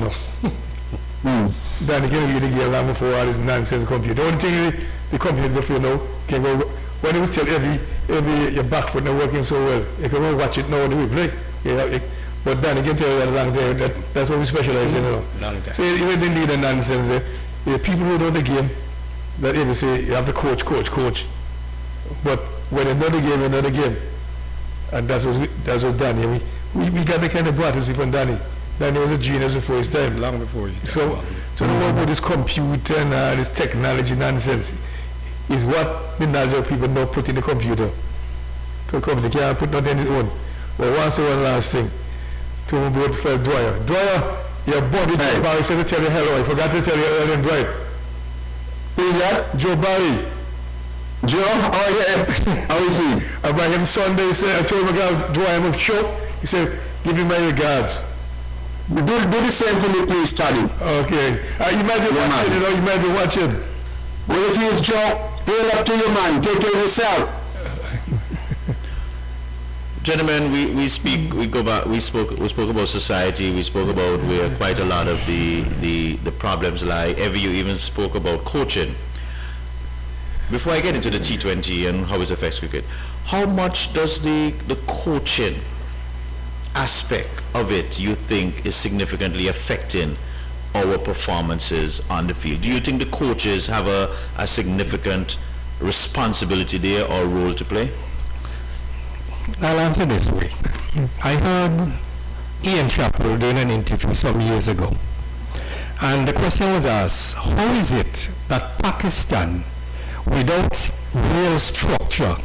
Speaker 4: Dan can read the game long before all this nonsense computer. The only thing the computer can go. When it was still your back foot not working so well, you can go watch it now on the replay. But then again, tell you that long day, that's what we specialize in.
Speaker 1: Long time.
Speaker 4: So you really need a nonsense there. The people who know the game, that even say you have to coach. But when another game, and that's what Danny. We got the kind of battery from Danny. Danny was a genius before his time.
Speaker 5: Long before his time.
Speaker 4: So the whole about this computer and this technology nonsense is what the knowledge of people now put in the computer. So they can't put nothing in their own. Well, one last thing. To about Dwyer. Dwyer, your body, Joe Barry said to tell you hello. I forgot to tell you earlier and bright.
Speaker 3: Who is that?
Speaker 4: Joe Barry.
Speaker 3: Joe? Oh, yeah. How is he?
Speaker 4: And by him Sunday, he said, I told him about Dwyer, I'm show. He said, give him my regards.
Speaker 3: Do the same for me, please, Taddy.
Speaker 4: Okay. You might be watching, you might be watching.
Speaker 3: Well, if you Joe, hail up to you, man. Take care of yourself.
Speaker 1: Gentlemen, we spoke about society, we spoke about where quite a lot of the problems lie. You even spoke about coaching. Before I get into the T20 and how it affects cricket, how much does the coaching aspect of it you think is significantly affecting our performances on the field? Do you think the coaches have a significant responsibility there or role to play?
Speaker 5: I'll answer this way. I heard Ian Chappell doing an interview some years ago, and the question was asked, how is it that Pakistan, without real structure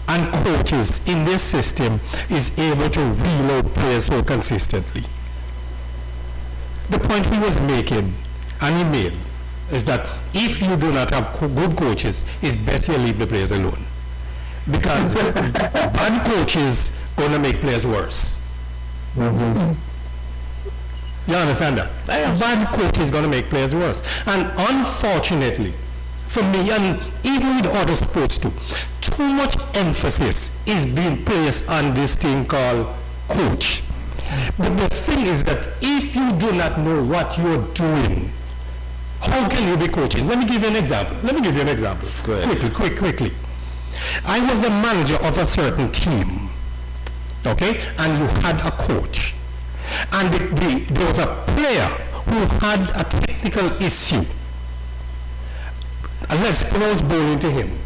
Speaker 5: and coaches in their system, is able to reload players so consistently? The point he was making, and he made, is that if you do not have good coaches, it's best you leave the players alone. Because bad coaches going to make players worse. Mm-hmm. You understand that? Bad coaches going to make players worse. And unfortunately, for me, and even with other sports too, too much emphasis is being placed on this thing called coach. But the thing is that if you do not know what you're doing, how can you be coaching? Let me give you an example.
Speaker 1: Go ahead.
Speaker 5: Quickly. I was the manager of a certain team, okay? And you had a coach. And there was a player who had a technical issue. A leg spinner was bowling to him.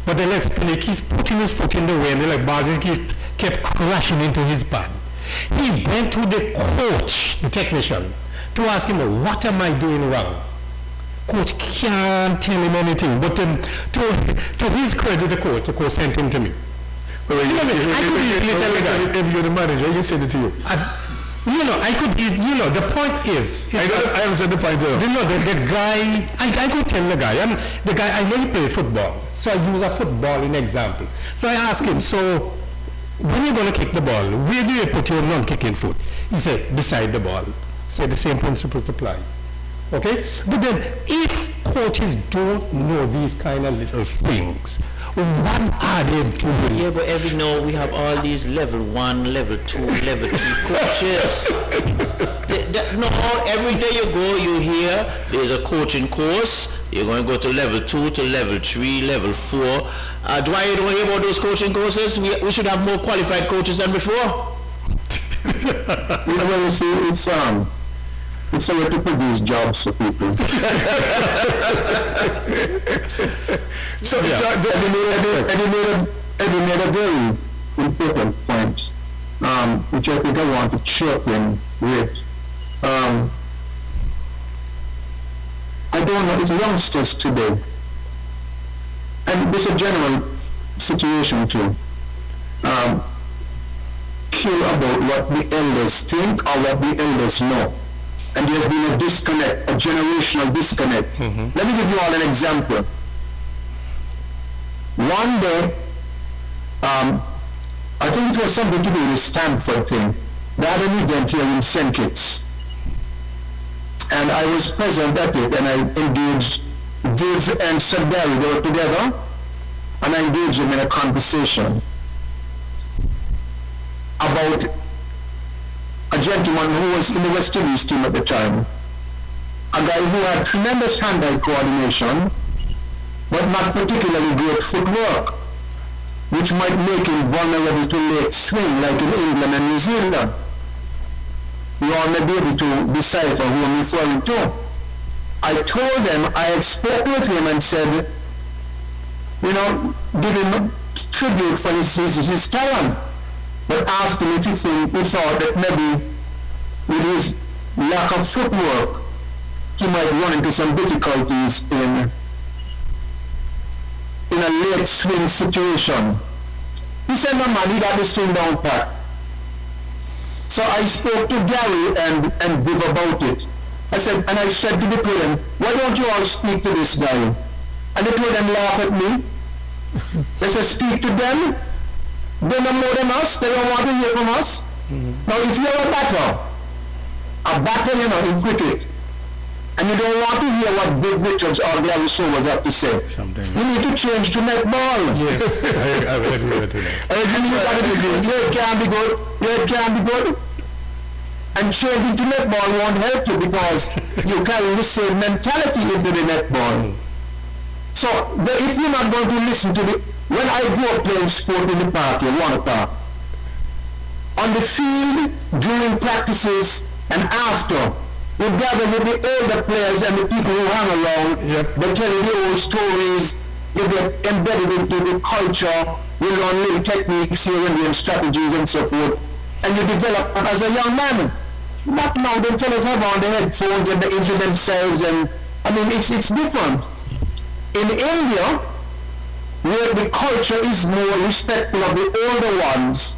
Speaker 5: But the leg spinner keeps putting his foot in the way, and the leg ball kept crashing into his pad. He went to the coach, the technician, to ask him, what am I doing wrong? Coach can't tell him anything, but to his credit, the coach sent him to me.
Speaker 4: I could easily tell the guy, if you're the manager, you send it to you.
Speaker 5: The point is,
Speaker 4: I haven't said the point though.
Speaker 5: The guy, I could tell the guy, I know he played football, so I use a footballing example. So I asked him, so when you're going to kick the ball, where do you put your non-kicking foot? He said, beside the ball. So the same principles apply. Okay? But then, if coaches don't know these kind of little things, What are they doing?
Speaker 1: Yeah, but every now we have all these level 1, level 2, level 3 coaches. No, every day you go, you hear there's a coaching course. You're going to go to level 2 to level 3, level 4. Why you don't hear about those coaching courses? We should have more qualified coaches than before.
Speaker 3: Well, you see, it's a way to produce jobs for people.
Speaker 4: So,
Speaker 3: Eddie made a very important point, which I think I want to chip in with. I don't know if youngsters today, and this is a general situation too, care about what the elders think or what the elders know. And there's been a disconnect, a generational disconnect. Let me give you all an example. One day, I think it was something to do with the Stanford thing. They had an event here in St. Kitts. And I was present at it, and I engaged Viv and Sadari. They were together, and I engaged them in a conversation about a gentleman who was in the West Indies team at the time, a guy who had tremendous hand-eye coordination, but not particularly great footwork, which might make him vulnerable to late swing, like in England and New Zealand. You all may be able to decipher who I'm referring to. I told them, I had spoken with him and said, give him tribute for his talent, but asked him if he thought that maybe with his lack of footwork, he might run into some difficulties in a late swing situation. He said, no man, he got the swing down pat. So I spoke to Gary and Viv about it. I said to the two of them, why don't you all speak to this guy? And the two of them laughed at me. They said, speak to them? They know more than us, they don't want to hear from us. Now if you're a batter in cricket, and you don't want to hear what Viv Richards or Gary Sowers have to say, you need to change to netball.
Speaker 4: yes, I agree with that.
Speaker 3: And it can be good. And changing to netball won't help you because you carry the same mentality into the netball. So if you're not going to listen to when I grew up playing sport in the park, Warner Park, on the field, during practices, and after, we gather with the older players and the people who hang around. They tell you the old stories, you get embedded into the culture, you learn little techniques here and there, strategies and so forth, and you develop as a young man. Not now, the fellas have on the headphones and they injure themselves, and it's different. In India, where the culture is more respectful of the older ones,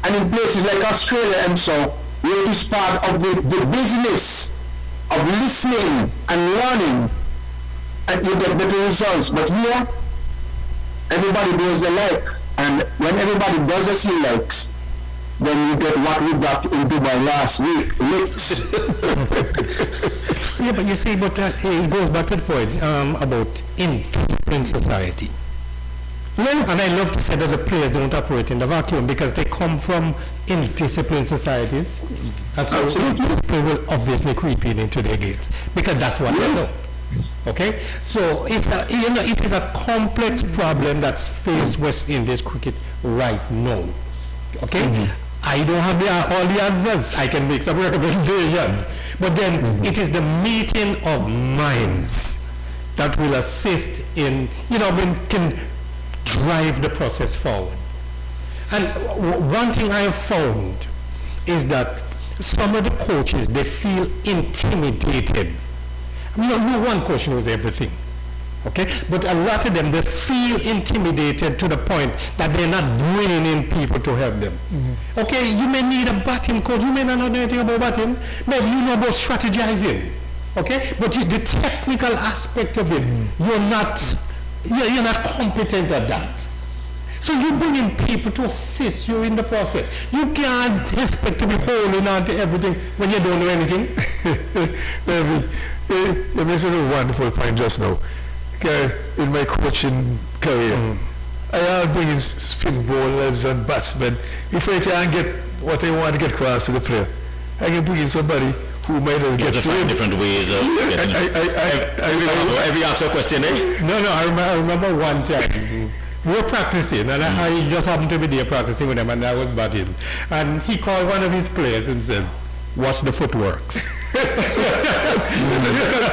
Speaker 3: and in places like Australia and so, where it is part of the business of listening and learning, and you get better results. But here, everybody does they like, and when everybody does as he likes, then you get what we got in Dubai last week, licks.
Speaker 5: Yeah, but you see, it goes back to the point about indisciplined society. Yeah. And I love to say that the players don't operate in the vacuum because they come from indisciplined societies. And so discipline will obviously creep into their games because that's what they know. Okay? So it is a complex problem that's faced West Indies cricket right now. Okay? I don't have all the answers. I can make some recommendations. But then it is the meeting of minds that will assist in, can drive the process forward. And one thing I have found is that some of the coaches, they feel intimidated. No one coach knows everything. Okay, but a lot of them, they feel intimidated to the point that they're not bringing in people to help them. Okay, you may need a batting coach, you may not know anything about batting, maybe you know about strategizing. Okay, but the technical aspect of it, you're not competent at that. So you bring in people to assist you in the process. You can't expect to be holding on to everything when you don't know anything.
Speaker 4: You mentioned a wonderful point just now. In my coaching career, I bring in spin bowlers and batsmen. If I can't get what I want to get across to the player, I can bring in somebody who might have get
Speaker 1: to find different ways of getting every answer question, eh?
Speaker 5: No, I remember one time. We were practicing, and I just happened to be there practicing with him, and I was batting. And he called one of his players and said, "Watch the footworks."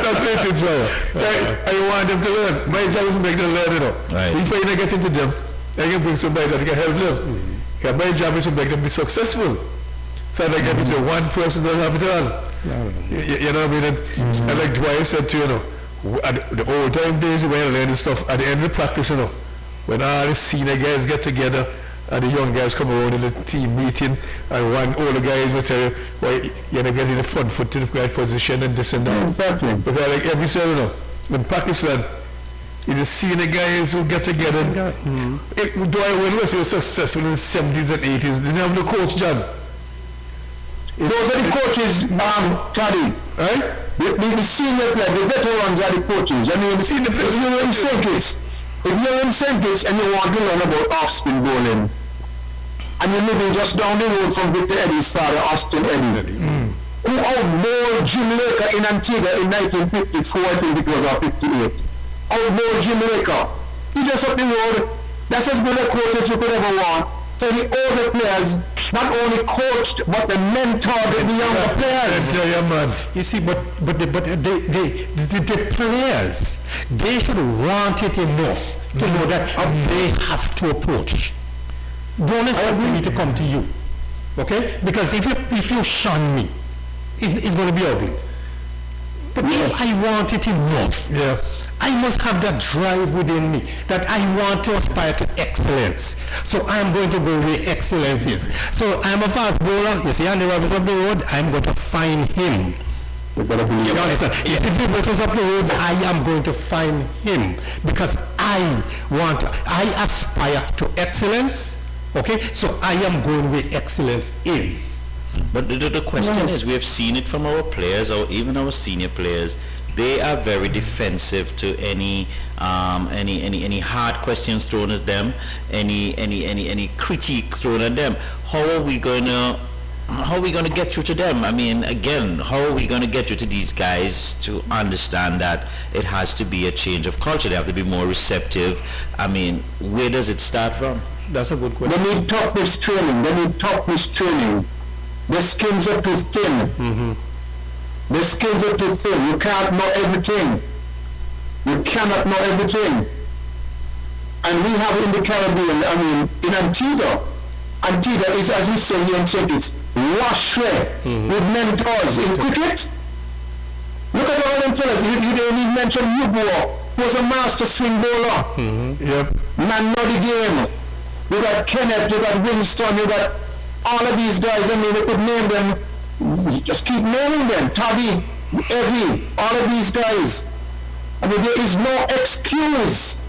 Speaker 4: That's it, Joe. I want them to learn. My job is to make them learn, you know.
Speaker 1: Right.
Speaker 4: So if I get into them, I can bring somebody that can help them. My job is to make them be successful. So I can say one person doesn't have it all. You know what I mean? And like Dwyer said to you, at the old time days when I learned stuff, at the end of the practice, when all the senior guys get together and the young guys come around in the team meeting, and one older guys will tell you, well, you're not getting the front foot to the right position and this and that.
Speaker 3: Exactly.
Speaker 4: Because like every say, in Pakistan, it's the senior guys who get together. Dwyer when was successful in the 70s and 80s, they didn't have no coach, John.
Speaker 3: Those are the coaches, Taddy.
Speaker 4: Right?
Speaker 3: The senior players, the veterans are the coaches. I mean,
Speaker 4: Senior players.
Speaker 3: if you're in St. Kitts and you want to learn about off-spin bowling, and you're living just down the road from Victor Eddie's father, Austin Eddie, who outbowled Jim Laker in Antigua in 1954, I think it was, or 58. Outbowled Jim Laker. He just up the road. That's as good a coach as you could ever want. So the older players not only coached, but they mentored the younger players.
Speaker 4: Yeah, man.
Speaker 5: You see, but the players, they should want it enough to know that they have to approach. Don't expect me to come to you, okay? Because if you shun me, it's going to be ugly. But if I want it enough, I must have that drive within me that I want to aspire to excellence. So I'm going to go where excellence is. So I'm a fast bowler. You see Andy Roberts up the road, I'm going to find him. You understand? If he goes up the road, I am going to find him because I aspire to excellence. Okay? So I am going where excellence is.
Speaker 1: But the question is, we have seen it from our players or even our senior players. They are very defensive to any hard questions thrown at them, any critique thrown at them. How are we gonna get through to them? I mean, again, how are we gonna get through to these guys to understand that it has to be a change of culture? They have to be more receptive. I mean, where does it start from?
Speaker 5: That's a good question.
Speaker 3: They need toughness training. The skins are too thin. The skins are too thin. You can't know everything. You cannot know everything. And we have in the Caribbean, I mean, in Antigua is, as we say here in St. Kitts, wash with mentors in cricket. Look at all them fellas. You didn't even mention Yugo, who was a master swing bowler. Man know the game. You got Kenneth, you got Winston, you got all of these guys. I mean, we could name them. Just keep naming them. Tabby, Evie, all of these guys. I mean, there is no excuse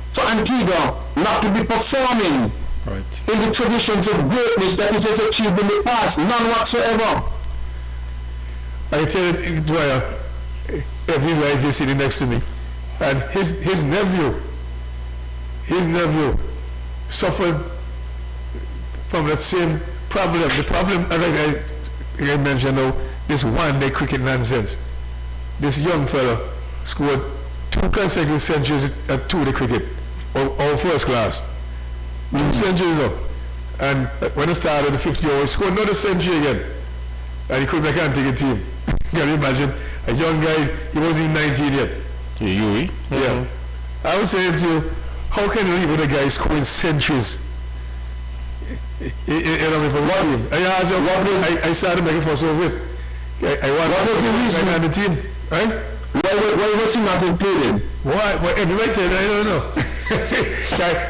Speaker 3: for Antigua not to be performing in the traditions of greatness that it has achieved in the past. None whatsoever.
Speaker 4: I tell you, Dwyer, every guy is sitting next to me, and his nephew suffered from that same problem. The problem, like I mentioned now, this one-day cricket nonsense. This young fellow scored 2 consecutive centuries at 2-day cricket, all first class. 2 centuries though. And when he started the 50 over, he scored another century again. And he couldn't make Antigua team. Can you imagine? A young guy, he wasn't even 19 yet.
Speaker 1: Yui?
Speaker 4: Yeah. I was saying to you, how can you leave with a guy scoring centuries? I started making fuss over it. What was the reason on the team? Right?
Speaker 3: Why was he not included?
Speaker 4: Why? Well, everybody tell you, I don't know.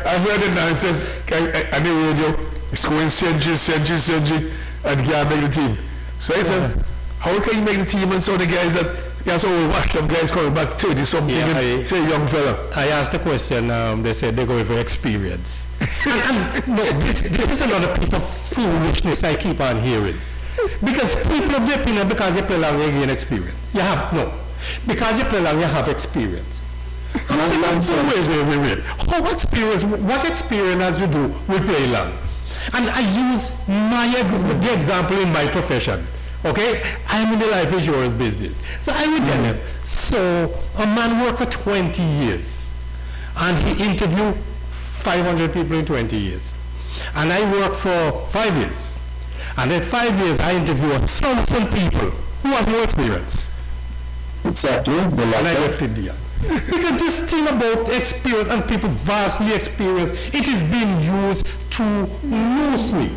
Speaker 4: I heard the nonsense on the radio, scoring centuries, and can't make the team. So I said, how can you make the team and so the guys that that's all we watch them guys coming back 30 something and say young fella.
Speaker 5: I asked the question, they said they're going for experience. No, this is another piece of foolishness I keep on hearing. Because people have the opinion because you play long you gain experience. Because you play long you have experience. Wait. What experience has you do with play land? And I use the example in my profession. Okay? I'm in the life insurance business. So I will tell you. So a man worked for 20 years and he interviewed 500 people in 20 years. And I worked for 5 years. And in 5 years I interviewed 1,000 people who have no experience.
Speaker 3: Exactly.
Speaker 5: And I left it there. Because this thing about experience and people vastly experience, it is being used too loosely.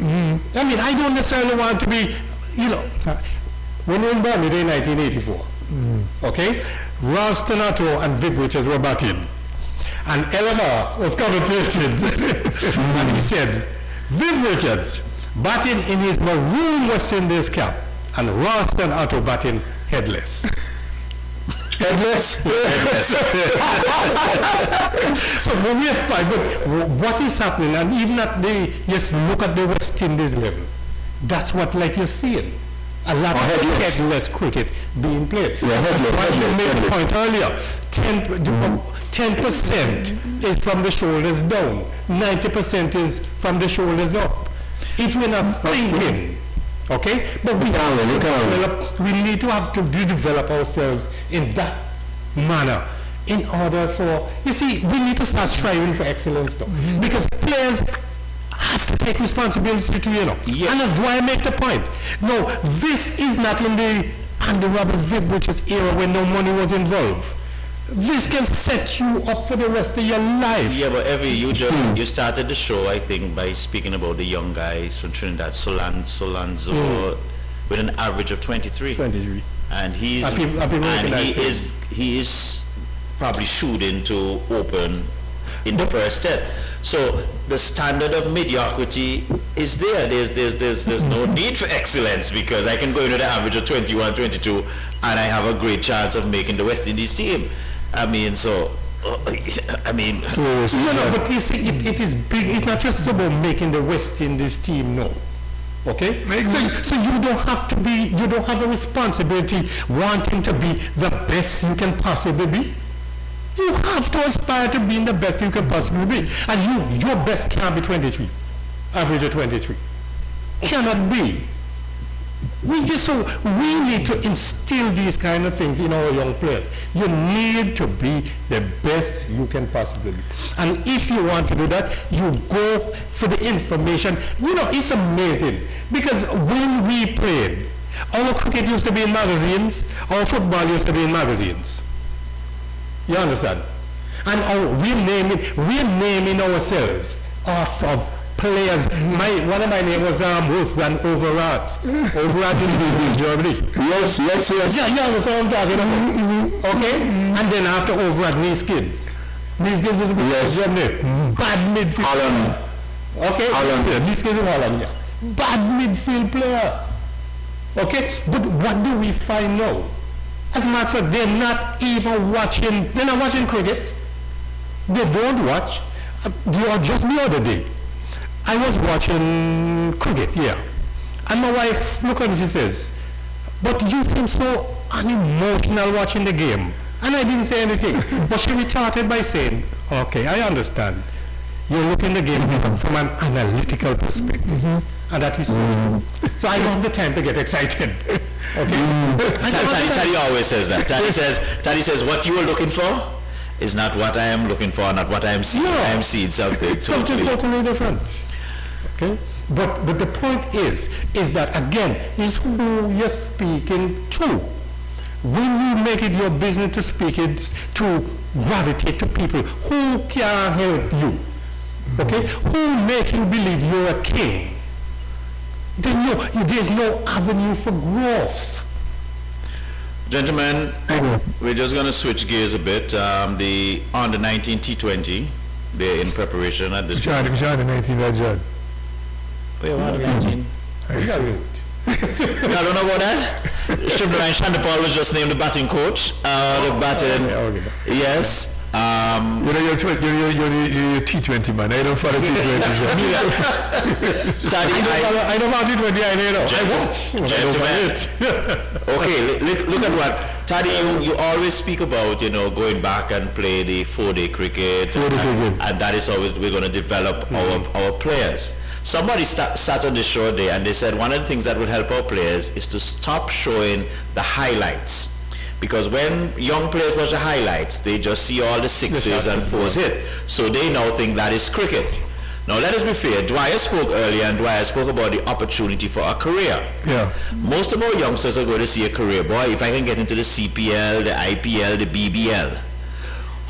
Speaker 5: I mean, I don't necessarily want to be, when we were born in 1984, okay, Ralston Atto and Viv Richards were batting. And Eleanor was commentating. And he said, Viv Richards batting in his maroon West Indies cap and Ralston Atto batting headless.
Speaker 3: Headless.
Speaker 5: So when we are fine, but what is happening, and even at just look at the West Indies level, that's what like you're seeing. A lot of headless cricket being played.
Speaker 3: Yeah,
Speaker 5: What you made the point earlier, 10% is from the shoulders down, 90% is from the shoulders up. If we're not thinking, okay, but we need to have to develop ourselves in that manner in order for, you see, we need to start striving for excellence though. Because players have to take responsibility to,
Speaker 1: Yes.
Speaker 5: And that's why I make the point. No, this is not in the Andy Roberts, Viv Richards era when no money was involved. This can set you up for the rest of your life.
Speaker 1: Yeah, but you started the show, I think, by speaking about the young guys from Trinidad, Solanzo, with an average of 23.
Speaker 5: 23.
Speaker 1: And he is probably shooting to open in the first test. So the standard of mediocrity is there. There's no need for excellence because I can go into the average of 21, 22, and I have a great chance of making the West Indies team. I mean, but
Speaker 5: you see, it is big. It's not just about making the West Indies team, no. Okay? So you don't have a responsibility wanting to be the best you can possibly be. You have to aspire to being the best you can possibly be. And your best can't be 23. Average of 23. Cannot be. We need to instill these kind of things in our young players. You need to be the best you can possibly be. And if you want to do that, you go for the information. It's amazing. Because when we played, our cricket used to be in magazines, our football used to be in magazines. You understand? And we're naming ourselves off of players. One of my name was Wolfgang Overath. Overath in Germany.
Speaker 3: Yes.
Speaker 5: Yeah, you understand what I'm talking about? Okay? And then after Overath, Neeskins. Neeskins is Germany. Bad midfield.
Speaker 3: Holland.
Speaker 5: Okay?
Speaker 3: Holland.
Speaker 5: Neeskins in Holland, yeah. Bad midfield player. Okay? But what do we find now? As a matter of fact, they're not watching cricket. They don't watch. Just the other day, I was watching cricket, yeah. And my wife looked at me, she says, but you seem so unemotional watching the game. And I didn't say anything. But she retorted by saying, okay, I understand. You're looking at the game from an analytical perspective. And that is so. So I don't have the time to get excited. Okay?
Speaker 1: Taddy always says that. Taddy says, what you are looking for is not what I am looking for, not what I am seeing. I am seeing something
Speaker 5: totally different. Okay? But the point is that again, is who you're speaking to. When you make it your business to speak it, to gravitate to people who can help you, okay? Who make you believe you're a king, then there's no avenue for growth.
Speaker 1: Gentlemen, we're just going to switch gears a bit. The under 19 T20, they're in preparation at this
Speaker 4: point. Which under 19 that John?
Speaker 1: Wait, under 19? I don't know about that. Shubhran Chandapal was just named the batting coach. Yes.
Speaker 4: You're T20 man. I don't follow T20.
Speaker 1: Taddy,
Speaker 4: I don't follow T20. I watch.
Speaker 1: Gentlemen. Okay, look at what Taddy. You always speak about, going back and play the 4-day cricket, and that is always we're going to develop our players. Somebody sat on the show there and they said one of the things that would help our players is to stop showing the highlights. Because when young players watch the highlights, they just see all the sixes and fours hit. So they now think that is cricket. Now let us be fair. Dwyer spoke earlier, and Dwyer spoke about the opportunity for a career.
Speaker 4: Yeah.
Speaker 1: Most of our youngsters are going to see a career. Boy, if I can get into the CPL, the IPL, the BBL,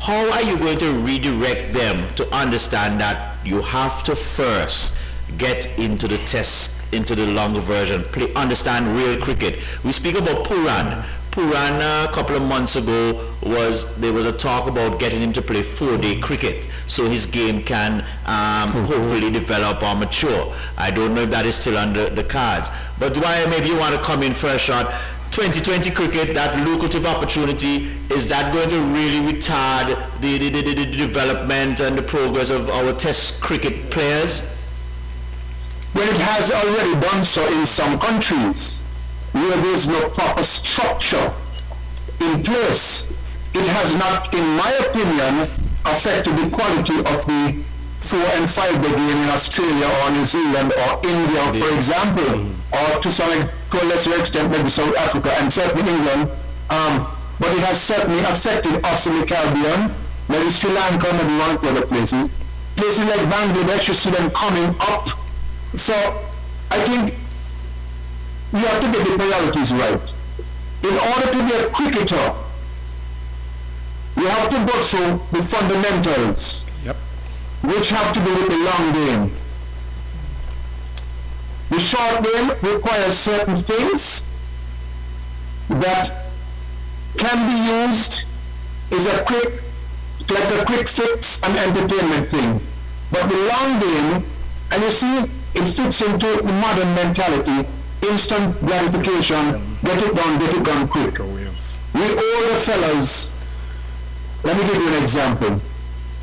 Speaker 1: how are you going to redirect them to understand that you have to first get into the test, into the longer version, understand real cricket? We speak about Puran. Puran a couple of months ago there was a talk about getting him to play 4-day cricket so his game can hopefully develop or mature. I don't know if that is still under the cards. But Dwyer, maybe you want to come in for a shot. 2020 cricket, that lucrative opportunity, is that going to really retard the development and the progress of our test cricket players?
Speaker 3: Well, it has already done so in some countries where there is no proper structure in place. It has not, in my opinion, affected the quality of the 4 and 5-day game in Australia or New Zealand or India, for example, or to a lesser extent maybe South Africa and certainly England. But it has certainly affected us in the Caribbean, maybe Sri Lanka, maybe one of other places. Places like Bangladesh, you see them coming up. So I think we have to get the priorities right. In order to be a cricketer, you have to go through the fundamentals, which have to do with the long game. The short game requires certain things that can be used as like a quick fix and entertainment thing. But the long game, and you see, it fits into the modern mentality. Instant gratification, get it done quick. We older fellas, let me give you an example.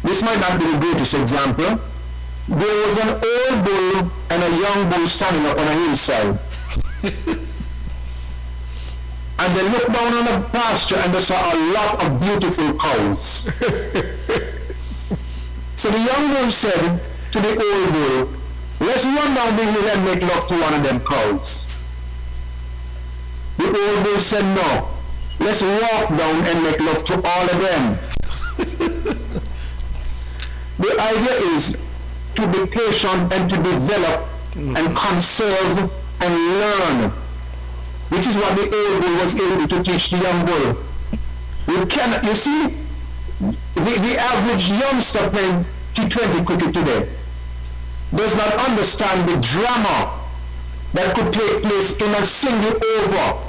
Speaker 3: This might not be the greatest example. There was an old bull and a young bull standing up on a hillside. And they looked down on the pasture and they saw a lot of beautiful cows. So the young bull said to the old bull, let's run down the hill and make love to one of them cows. The old bull said, no, let's walk down and make love to all of them. The idea is to be patient and to develop and conserve and learn, which is what the old bull was able to teach the young bull. You see, the average youngster playing T20 cricket today does not understand the drama that could take place in a single over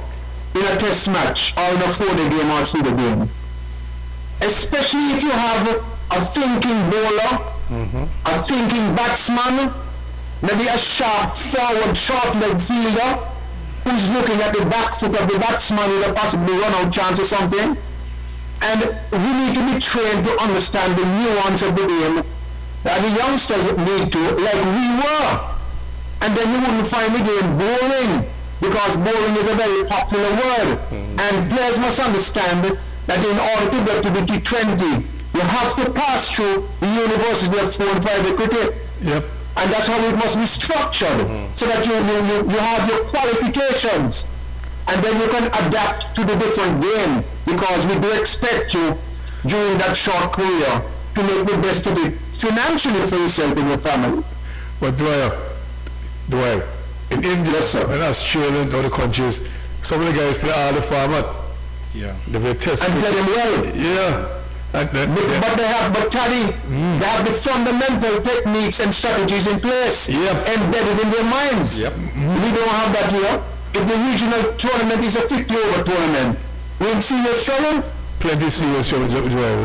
Speaker 3: in a test match or in a 4-day game or 2-day game. Especially if you have a thinking bowler, a thinking batsman, maybe a sharp forward short leg fielder who's looking at the back foot of the batsman with a possibly run out chance or something. And we need to be trained to understand the nuance of the game that the youngsters need to, like we were. And then you wouldn't find the game boring, because bowling is a very popular word. And players must understand that in order to get to the T20, you have to pass through the University of 4 and 5-day cricket. And that's how it must be structured, so that you have your qualifications. And then you can adapt to the different game, because we do expect you, during that short career, to make the best of it financially for yourself and your family.
Speaker 4: But Dwyer, in India and Australia and other countries, some of the guys play all the format. They play test.
Speaker 3: And play them well.
Speaker 4: But
Speaker 3: Taddy, they have the fundamental techniques and strategies in place, embedded in their minds. We don't have that here. If the regional tournament is a 50-over tournament, we in serious trouble?
Speaker 4: Plenty serious trouble,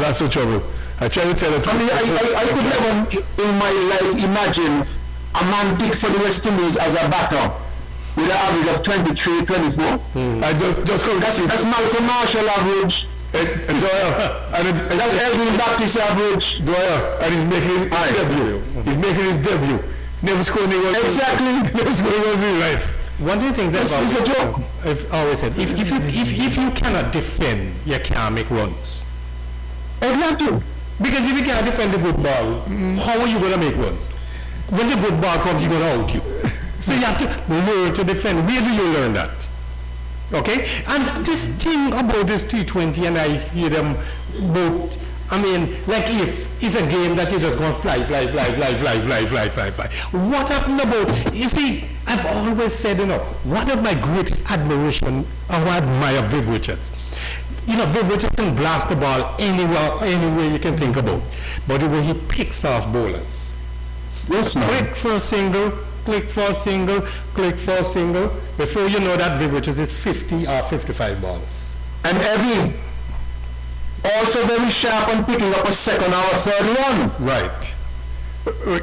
Speaker 4: lots of trouble. I try to tell you.
Speaker 3: I could never in my life imagine a man picked for the West Indies as a batter with an average of 23, 24.
Speaker 4: I just
Speaker 3: That's Malcolm Marshall average. That's Edwin Baptist average.
Speaker 4: And he's making his debut. He's making his debut. Never scored any goals.
Speaker 3: Exactly.
Speaker 4: Never scored any goals in life.
Speaker 5: One of the things about
Speaker 3: It's a joke.
Speaker 5: I've always said, if you cannot defend, you can't make runs.
Speaker 3: Exactly.
Speaker 5: Because if you can't defend the good ball, how are you going to make runs? When the good ball comes, you're going to out you. So you have to learn to defend. Where do you learn that? Okay? And this thing about this T20, and I hear them both, I mean, like if it's a game that you're just going to fly. What happened about, you see, I've always said, one of my greatest admiration, I admire Viv Richards. Viv Richards can blast the ball anywhere you can think about. But the way he picks off bowlers.
Speaker 3: Yes, man.
Speaker 5: Click for a single, click for a single, click for a single. Before you know that, Viv Richards is 50 or 55 balls.
Speaker 3: And Evie, also very sharp on picking up a second or a third one.
Speaker 5: Right.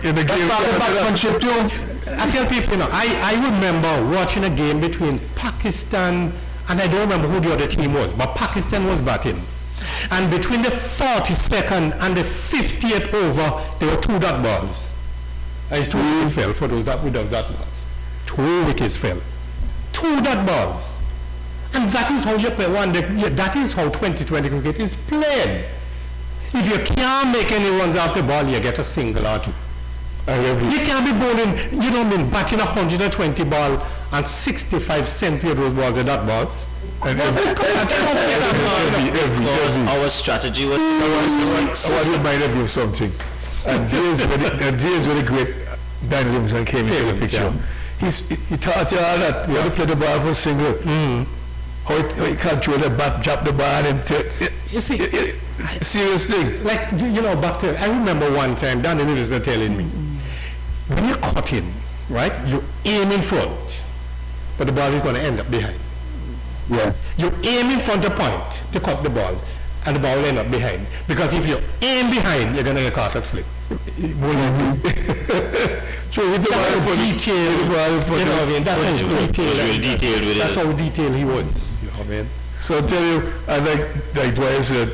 Speaker 4: In the game,
Speaker 3: That's part of batsmanship too.
Speaker 5: I tell people, I remember watching a game between Pakistan, and I don't remember who the other team was, but Pakistan was batting. And between the 42nd and the 50th over, there were 2 dot balls. And 2 wickets fell for those without dot balls. 2 wickets fell. 2 dot balls. And that is how you play that is how 2020 cricket is played. If you can't make any runs off the ball, you get a single or 2. You can't be bowling, batting 120 ball and 65 centimeters those balls are dot balls.
Speaker 1: Our strategy was
Speaker 4: I was reminded you of something. And days when the great Dan Livingston came into the picture. He taught you all that. You have to play the ball for single. How he control the bat, drop the ball into
Speaker 5: You see,
Speaker 4: serious thing.
Speaker 5: like, back to, I remember one time, Dan Livingston telling me, when you're cutting, right, you aim in front, but the ball is going to end up behind.
Speaker 3: Yeah.
Speaker 5: You aim in front of point to cut the ball, and the ball will end up behind. Because if you aim behind, you're going to get caught at slip.
Speaker 4: So with the ball for
Speaker 5: detailed, that's how detailed. That's how detailed he was.
Speaker 4: So I tell you, and like Dwyer said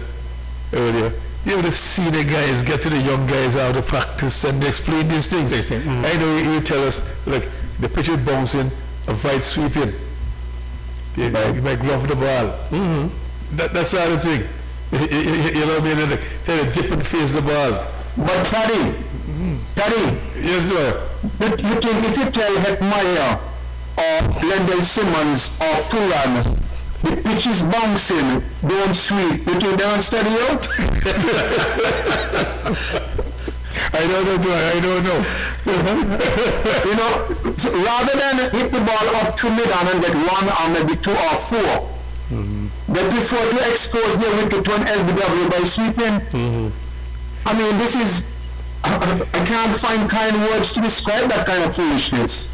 Speaker 4: earlier, you know the senior guys get to the young guys out of practice and they explain these things. They say, I know you tell us, like, the pitch is bouncing, avoid sweeping. You might glove the ball. That's the other thing. You know what I mean? Tell you dip and face the ball.
Speaker 3: But Paddy,
Speaker 4: Yes, Dwyer.
Speaker 3: you think if you tell Hetmeyer or Lendell Simmons or Turan, the pitch is bouncing, don't sweep, you think they'll study out?
Speaker 4: I don't know, Dwyer. I don't know.
Speaker 3: So rather than hit the ball up to mid-on and get 1 or maybe 2 or 4, they prefer to expose their wicket to an LBW by sweeping. I mean, this is, I can't find kind words to describe that kind of foolishness.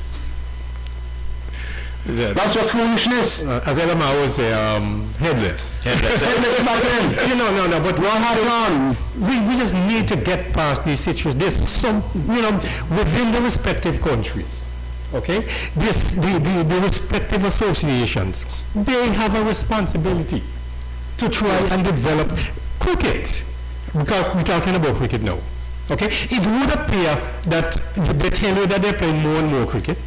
Speaker 3: That's what foolishness.
Speaker 5: As Elama would say, headless.
Speaker 3: Headless back then.
Speaker 5: No, but we just need to get past these situations. There's some, within the respective countries, okay, the respective associations, they have a responsibility to try and develop cricket. Because we're talking about cricket now, okay? It would appear that they tell you that they're playing more and more cricket.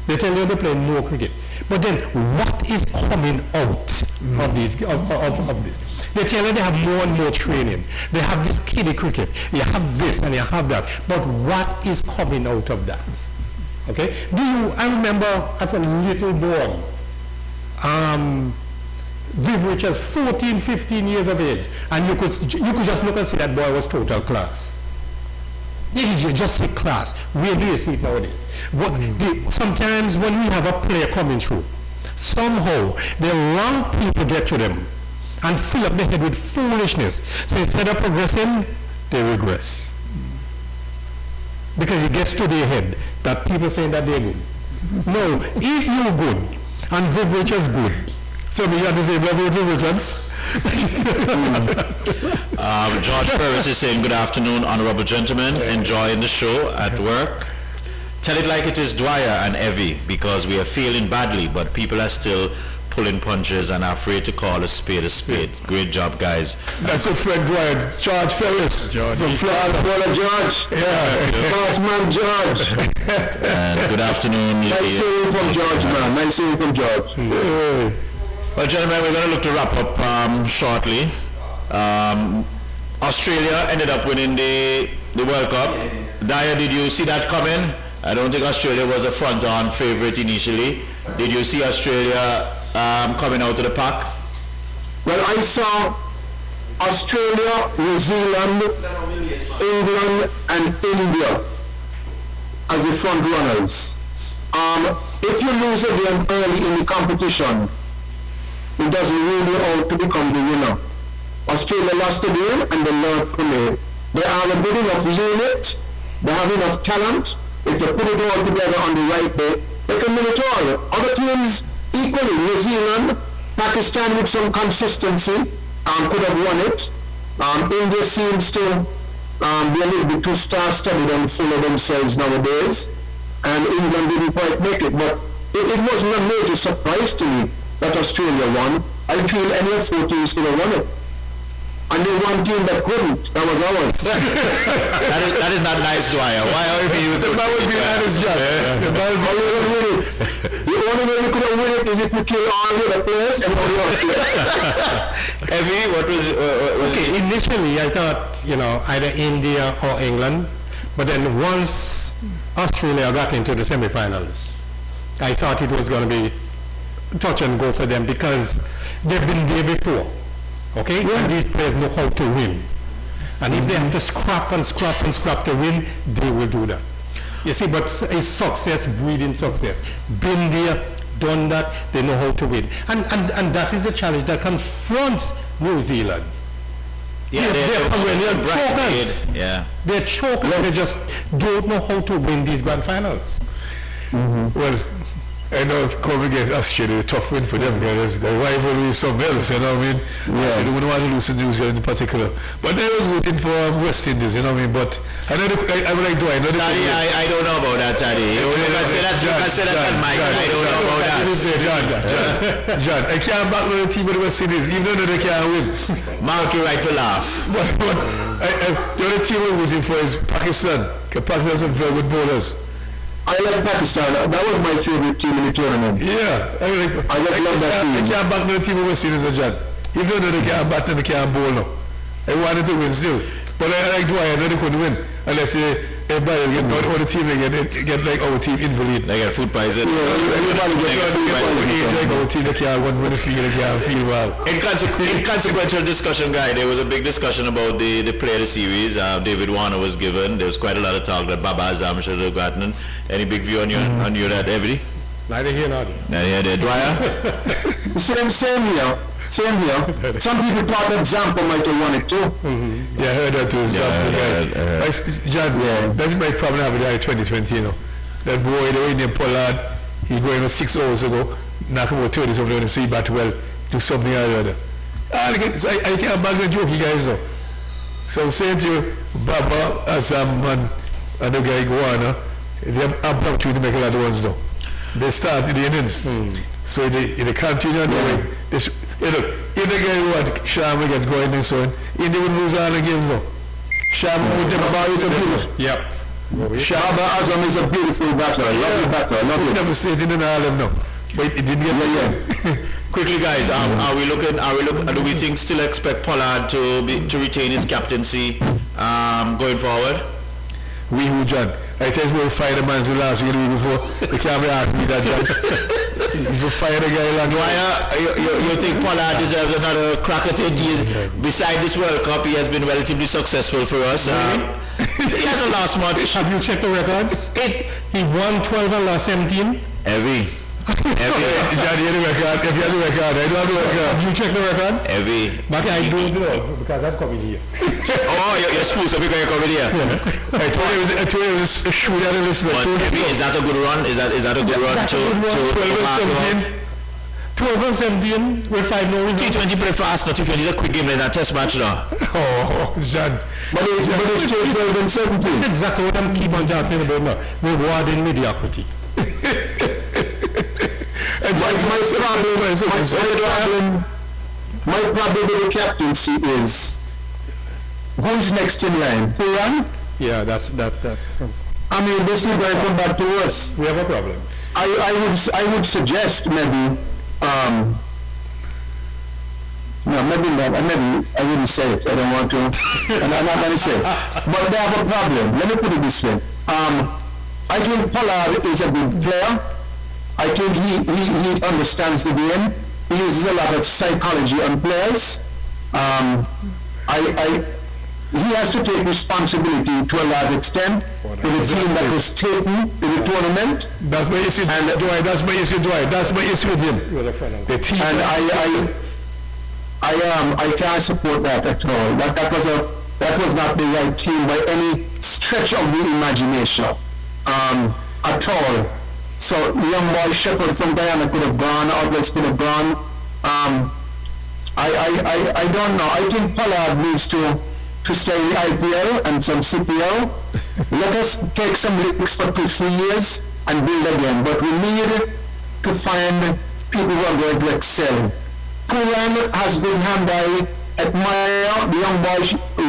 Speaker 5: They tell you they're playing more cricket. But then what is coming out of this? They tell you they have more and more training. They have this kiddie cricket. You have this and you have that. But what is coming out of that? Okay? I remember as a little boy, Viv Richards, 14, 15 years of age, and you could just look and see that boy was total class. You just see class. Where do you see it nowadays? Sometimes when we have a player coming through, somehow the wrong people get to them and fill up the head with foolishness. So instead of progressing, they regress. Because it gets to their head that people saying that they're good. No, if you're good and Viv Richards good, so you have the same level with Viv Richards.
Speaker 1: George Parish is saying, good afternoon, honorable gentlemen, enjoying the show at work. Tell it like it is, Dwyer and Evie, because we are feeling badly, but people are still pulling punches and are afraid to call a spade a spade. Great job, guys.
Speaker 4: That's a friend, Dwight. George Ferris. George. From Florida.
Speaker 3: Brother George.
Speaker 4: Yeah.
Speaker 3: Bossman George.
Speaker 1: And good afternoon.
Speaker 3: Nice seeing you from George, man. Nice seeing you from George.
Speaker 4: Yeah.
Speaker 1: Well, gentlemen, we're going to look to wrap up shortly. Australia ended up winning the World Cup. Daya, did you see that coming? I don't think Australia was a front-on favorite initially. Did you see Australia coming out of the pack?
Speaker 3: Well, I saw Australia, New Zealand, England, and India as the front runners. If you lose a game early in the competition, it doesn't rule you out to become the winner. Australia lost the game and they learned from it. They are a good enough unit, they have enough talent. If they put it all together on the right day, they can win it all. Other teams equally, New Zealand, Pakistan with some consistency could have won it. India seems to be a little bit too star-studded and full of themselves nowadays. And England didn't quite make it, but it wasn't a major surprise to me that Australia won. I feel any of 4 teams could have won it. And the one team that couldn't, that was ours.
Speaker 1: that is not nice, Dwyer. Why are you being
Speaker 4: That would be honest, John.
Speaker 3: The only way we could have won it is if we kill all the other players and all the others.
Speaker 1: Evie, what was
Speaker 5: Okay, initially I thought, either India or England, but then once Australia got into the semifinals, I thought it was going to be touch and go for them because they've been there before. Okay? Yeah. And these players know how to win. And if they have to scrap and scrap and scrap to win, they will do that. You see, but it's success breeding success. Been there, done that, they know how to win. And that is the challenge that confronts New Zealand.
Speaker 1: Yeah, they're
Speaker 5: chokers.
Speaker 1: Yeah.
Speaker 5: They're chokers. They just don't know how to win these grand finals.
Speaker 4: Mm-hmm. Well, I know coming against Australia is a tough win for them because the rivalry is something else, you know what I mean? Yeah. So they wouldn't want to lose to New Zealand in particular. But they was rooting for West Indies, you know what I mean? But I know I would like to, I know the
Speaker 1: Taddy, I don't know about that, Taddy. You can say that on mic. I don't know about that.
Speaker 4: John, I can't back with the team of the West Indies, even though they can't win.
Speaker 1: Mark, you right for laugh.
Speaker 4: But the only team we're rooting for is Pakistan. Because Pakistan has some very good bowlers.
Speaker 3: I like Pakistan. That was my favorite team in the tournament.
Speaker 4: Yeah.
Speaker 3: I just love that team.
Speaker 4: I can't back the team of West Indies, John. Even though they can't bat and they can't bowl now. I wanted to win still. But I like Dwyer, I know they couldn't win. Unless everybody get all the team get like our team invalid.
Speaker 1: They get food poison.
Speaker 4: Yeah, everybody gets food poison. Like our team, they can't win the field, they can't feel well.
Speaker 1: Inconsequential discussion, guy. There was a big discussion about the play of the series. David Warner was given. There was quite a lot of talk that Baba Azam should have gotten. Any big view on you that, Evie?
Speaker 5: Neither here nor there.
Speaker 1: Neither here there. Dwyer?
Speaker 3: Same here. Some people thought that Zampa might have won it too.
Speaker 4: Mm-hmm. Yeah, I heard that too. John, that's my problem with the 2020, you know. That boy, the Indian Pollard, he going 6 hours ago, knock him about 30 something and see bat well, do something or the other. I can't back the joke, you guys though. So I'm saying to you, Baba, Azam, and the guy Guana, they have ample to make a lot of ones though. They start in the innings. So they continue on the way. If the guy who had Sharma get going and so on, India would lose all the games though. Sharma would never is a beautiful.
Speaker 5: Yep.
Speaker 3: Shaba Azam is a beautiful batter. Lovely batter. Lovely.
Speaker 4: Never stayed in Ireland no. But it didn't get there.
Speaker 1: Quickly, guys, do we still expect Pollard to retain his captaincy going forward?
Speaker 4: We who, John? I tell you, we'll fire the man the last week before. They can't be asking me that, John. If you fire the guy like
Speaker 1: you think Pollard deserves another crack at it? Beside this World Cup, he has been relatively successful for us. He hasn't lost much.
Speaker 5: Have you checked the records? He won 12 and lost 17.
Speaker 1: Every.
Speaker 4: John, you have the record. If you have the record, I don't have the record.
Speaker 5: Have you checked the records?
Speaker 1: Every.
Speaker 5: But I don't know because I'm coming here.
Speaker 1: You're supposed to be coming here.
Speaker 4: I told you it was a shoot at the listener.
Speaker 1: But is that a good run? Is that a good run to
Speaker 5: 12 and 17 with 5 no results.
Speaker 1: T20 pretty fast, not T20 is a quick game like that test match now.
Speaker 4: Oh, John.
Speaker 3: But it's still 12 and 17.
Speaker 5: That's exactly what I'm keep on talking about now. Rewarding mediocrity.
Speaker 3: My problem with the captaincy is who's next in line? Puran?
Speaker 5: Yeah, that.
Speaker 3: I mean, this is going to come back to us.
Speaker 5: We have a problem.
Speaker 3: I would suggest maybe, no, maybe not. Maybe I wouldn't say it. I don't want to. And I'm not going to say it. But they have a problem. Let me put it this way. I think Pollard is a good player. I think he understands the game. He uses a lot of psychology on players. He has to take responsibility to a large extent for the team that was taken in the tournament.
Speaker 4: That's my issue, Dwight. That's my issue with him. The team.
Speaker 3: And I can't support that at all. That was not the right team by any stretch of the imagination at all. So young boy Shepherd from Guyana could have gone, others could have gone. I don't know. I think Pollard needs to stay in the IPL and some CPL. Let us take some licks for 2-3 years and build again. But we need to find people who are going to excel. Puran has good hand-eye. Admire the young boy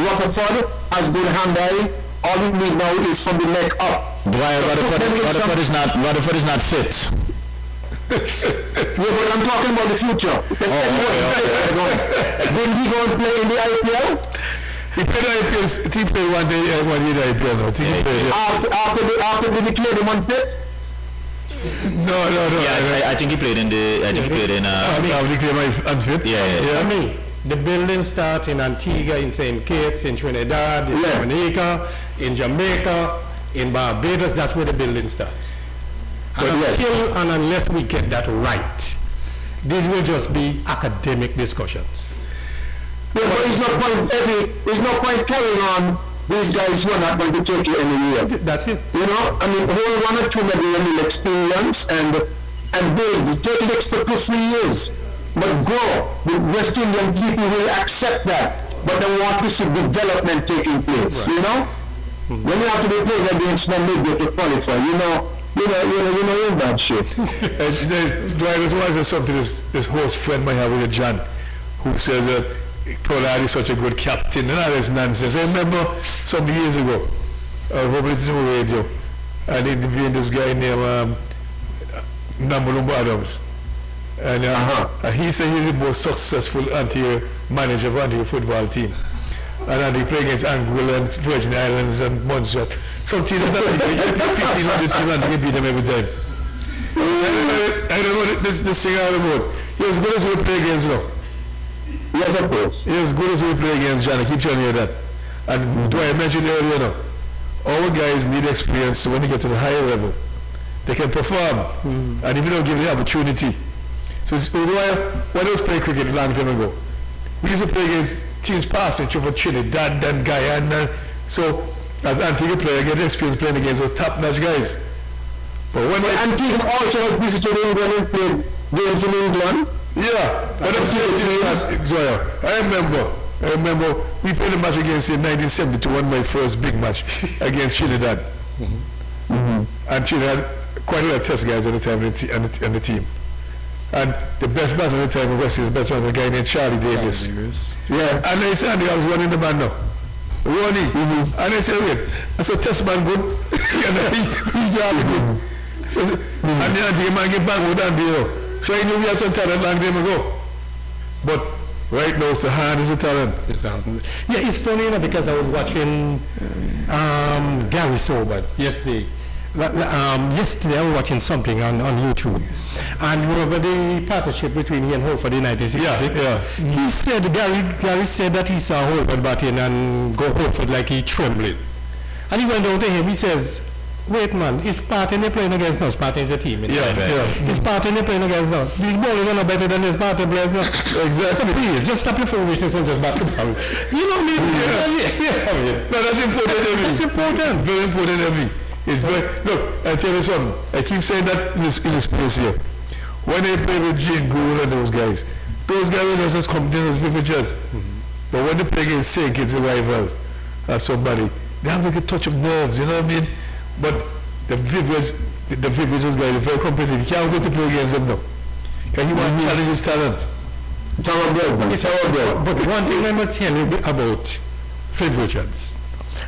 Speaker 3: Rutherford has good hand-eye. All we need now is from the neck up.
Speaker 1: Rutherford is not fit.
Speaker 3: Yeah, but I'm talking about the future. Didn't he go and play in the IPL?
Speaker 4: He played IPL. He played one year in IPL. No,
Speaker 3: After they declared him unfit?
Speaker 4: No.
Speaker 1: Yeah, I think he played in the. I think he played in.
Speaker 4: Declared unfit.
Speaker 1: Yeah.
Speaker 5: I mean, the building starts in Antigua, in St. Kitts, in Trinidad, in Dominica, in Jamaica, in Barbados. That's where the building starts. And until and unless we get that right, these will just be academic discussions.
Speaker 3: Yeah, but it's no point carrying on these guys who are not going to take you anywhere.
Speaker 5: That's it.
Speaker 3: You know, I mean, hold 1 or 2 maybe a little experience and build. Take licks for 2-3 years, but grow. The West Indian people will accept that, but they want to see development taking place. Right. You know, when you have to be playing against Namibia to qualify, you're in bad shape.
Speaker 4: Dwight, there's always something this host friend might have with John, who says that Pollard is such a good captain, and all this nonsense. I remember some years ago, I was listening to the radio, and interviewing this guy named Namulumbu Adams. And he said he's the most successful manager of Antigua football team. And he played against Anguilla and Virgin Islands and Montserrat. Some team that 1,500 team and they beat them every time. I don't know what this thing out about. He as good as we play against now.
Speaker 3: Yes, of course.
Speaker 4: He as good as we play against John. I keep telling you that. And do I mention earlier now? Our guys need experience so when they get to the higher level, they can perform. And if you don't give them the opportunity. So when I was playing cricket a long time ago, we used to play against teams passing through for Trinidad and Guyana. So as Antigua player, I get experience playing against those top-notch guys. But when
Speaker 3: Antigua also has visited England and played games in England.
Speaker 4: Yeah, but I'm saying I remember we played a match against in 1972, one of my first big match against Trinidad. And Trinidad, quite a lot of test guys at the time on the team. And the best batsman at the time was the best batsman, a guy named Charlie Davis.
Speaker 3: Yeah.
Speaker 4: And they said, I was running the man now. Ronnie. And they said, wait, I said, test man good. And he's really good. And then the man get back with Andy. So I knew we had some talent long time ago. But right now, Sahan is a talent.
Speaker 5: Yeah, it's funny, because I was watching Gary Sobers yesterday. Yesterday I was watching something on YouTube, and remember the partnership between he and Holford in 1966?
Speaker 4: Yeah.
Speaker 5: He said, Gary said that he saw Holford batting and go Holford like he trembling. And he went down to him, he says, wait man, is Spartan they're playing against now? Spartan is a team. Is Spartan they're playing against now? These bowlers are not better than the Spartan players now.
Speaker 4: Exactly.
Speaker 5: So please, just stop your foolishness and just bat the ball. You know what I mean?
Speaker 4: No, that's important, Evie.
Speaker 5: That's important.
Speaker 4: Very important, Evie. It's very, look, I tell you something. I keep saying that in this place here. When they play with Jane Gould and those guys will just come in as villagers. But when they play against St. Kitts and rivals or somebody, they have like a touch of nerves, you know what I mean? But the Vivians guys are very competitive. You can't go to play against them now. Can you want to challenge his talent?
Speaker 3: It's our girl.
Speaker 5: But one thing I must tell you about Viv Richards,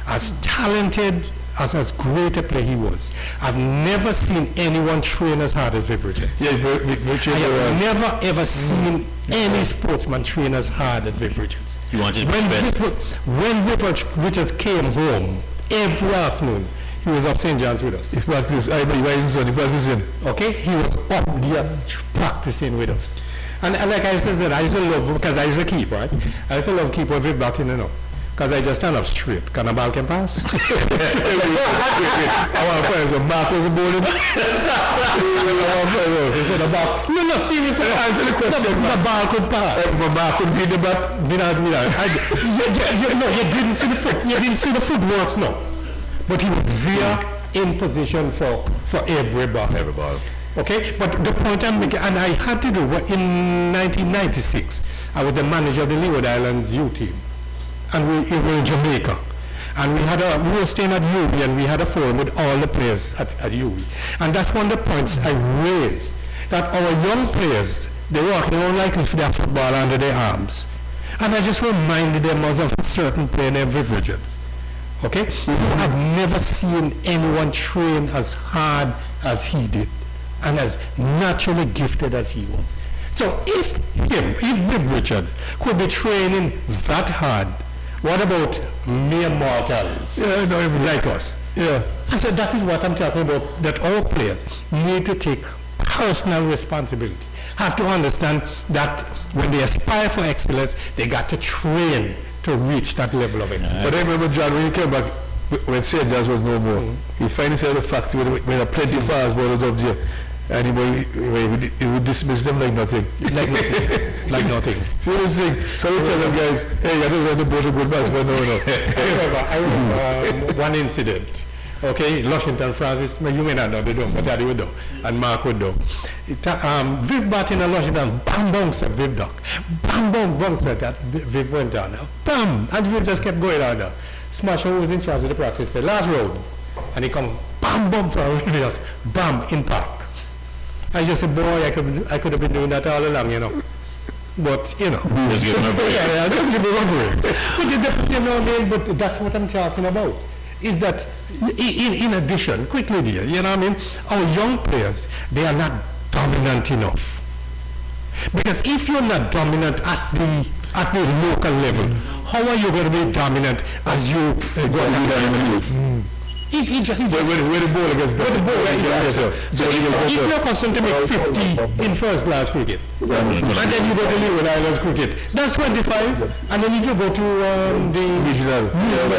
Speaker 5: as talented, as great a player he was, I've never seen anyone train as hard as Viv Richards.
Speaker 4: Yeah,
Speaker 5: I have never ever seen any sportsman train as hard as Viv Richards.
Speaker 1: You wanted to be best.
Speaker 5: When Viv Richards came home every afternoon, he was up St. John's with us.
Speaker 4: He practiced. I know he practicing.
Speaker 5: Okay, he was up there practicing with us. And like I said, I used to love, because I used to keep, right? I used to love keep with Viv batting, you know. Because I just stand up straight. Can a ball can pass?
Speaker 4: I want to find some Mark was bowling. He said the ball.
Speaker 5: No, seriously.
Speaker 4: Answer the question.
Speaker 5: The ball could pass.
Speaker 4: If the ball could beat the bat,
Speaker 5: No, you didn't see the foot. You didn't see the footworks, no. But he was there in position for every ball.
Speaker 1: Every ball.
Speaker 5: Okay, but the point I'm making, and I had to do in 1996, I was the manager of the Leeward Islands U team, and we were in Jamaica, and we were staying at UWI, and we had a forum with all the players at UWI, and that's one of the points I raised, that our young players, they were walking around like if they have football under their arms, and I just reminded them of a certain player named Viv Richards. Okay, I've never seen anyone train as hard as he did, and as naturally gifted as he was. So if Viv Richards could be training that hard, what about mere mortals like us?
Speaker 4: Yeah.
Speaker 5: I said that is what I'm talking about, that all players need to take personal responsibility, have to understand that when they aspire for excellence, they got to train to reach that level of excellence.
Speaker 4: But I remember, John, when you came back, when St. John's was no more, he finally said the fact when there were plenty of fast ballers up there, and he would dismiss them like nothing.
Speaker 5: Like nothing. Like nothing.
Speaker 4: Serious thing. So we tell them guys, hey, I don't want to bowl a good match, but no.
Speaker 5: I remember one incident. Okay, Lushington Francis, you may not know, they don't, but Daddy would know, and Mark would know. Viv batting and Lushington, bam, bounce at Viv duck. Bam, bounce at that. Viv went down now. Bam! And Viv just kept going down now. Smasher, who was in charge of the practice, said, last round. And he come, bam, for Vivius, bam, in park. I just said, boy, I could have been doing that all along, you know. But, you know.
Speaker 1: Just give him a break.
Speaker 5: Yeah, just give him a break. But, you know what I mean? But that's what I'm talking about. Is that, in addition, quickly dear, you know what I mean? Our young players, they are not dominant enough. Because if you're not dominant at the local level, how are you going to be dominant as you go down? Where
Speaker 4: the ball against
Speaker 5: where the ball is. So if you're accustomed to make 50 in first class cricket, and then you go to Leeward Islands cricket, that's 25. And then if you go to the regional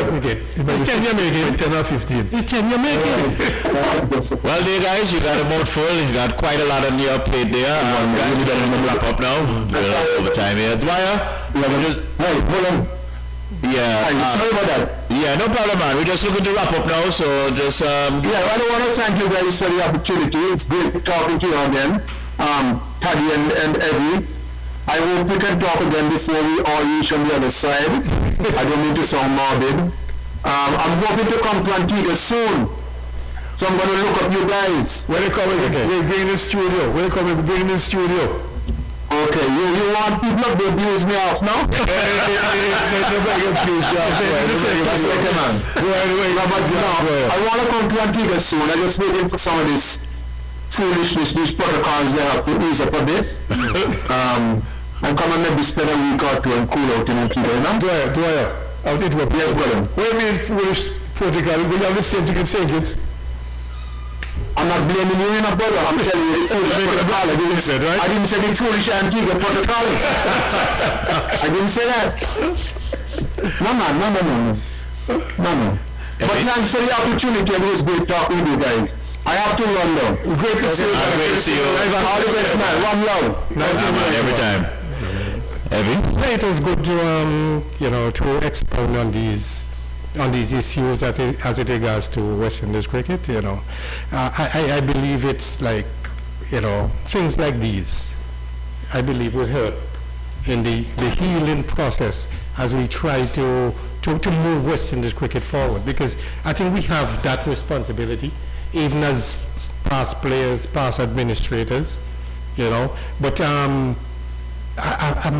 Speaker 5: cricket, it's 10 you're making.
Speaker 4: 10 or 15.
Speaker 5: It's 10 you're making.
Speaker 1: Well, dear guys, you got a mouthful. You got quite a lot on your plate there. Guys, we're going to wrap up now. We're over time here. Dwyer? Yeah.
Speaker 3: Sorry about that.
Speaker 1: Yeah, no problem, man. We're just looking to wrap up now, so just
Speaker 3: Yeah, I want to thank you guys for the opportunity. It's great talking to you again, Taddy and Eddie. I hope we can talk again before we all reach on the other side. I don't mean to sound morbid. I'm hoping to come to Antigua soon, so I'm going to look up you guys.
Speaker 4: When you come, we'll bring in the studio. When you come, we'll bring in the studio.
Speaker 3: Okay, you want people to abuse me off now? I want to come to Antigua soon. I'm just waiting for some of this foolishness, these protocols they have to ease up a bit. And come and maybe spend a week or two and cool out in Antigua, you know?
Speaker 4: Dwyer, I'll interrupt.
Speaker 3: Yes, brother.
Speaker 4: What do you mean foolish protocol? We have the same thing in St. Kitts.
Speaker 3: I'm not blaming you, brother. I'm telling you the foolish protocol. I didn't say the foolish Antigua protocol. I didn't say that. No. But thanks for the opportunity, and it was great talking to you guys. I have to run now.
Speaker 4: Great to see you.
Speaker 1: Great to see you.
Speaker 3: All the best, man. One love.
Speaker 1: Every time. Evie?
Speaker 5: It was good to, to expound on these issues as it regards to West Indies cricket, I believe it's like, things like these, I believe will help in the healing process as we try to move West Indies cricket forward, because I think we have that responsibility, even as past players, past administrators, you know. But I'm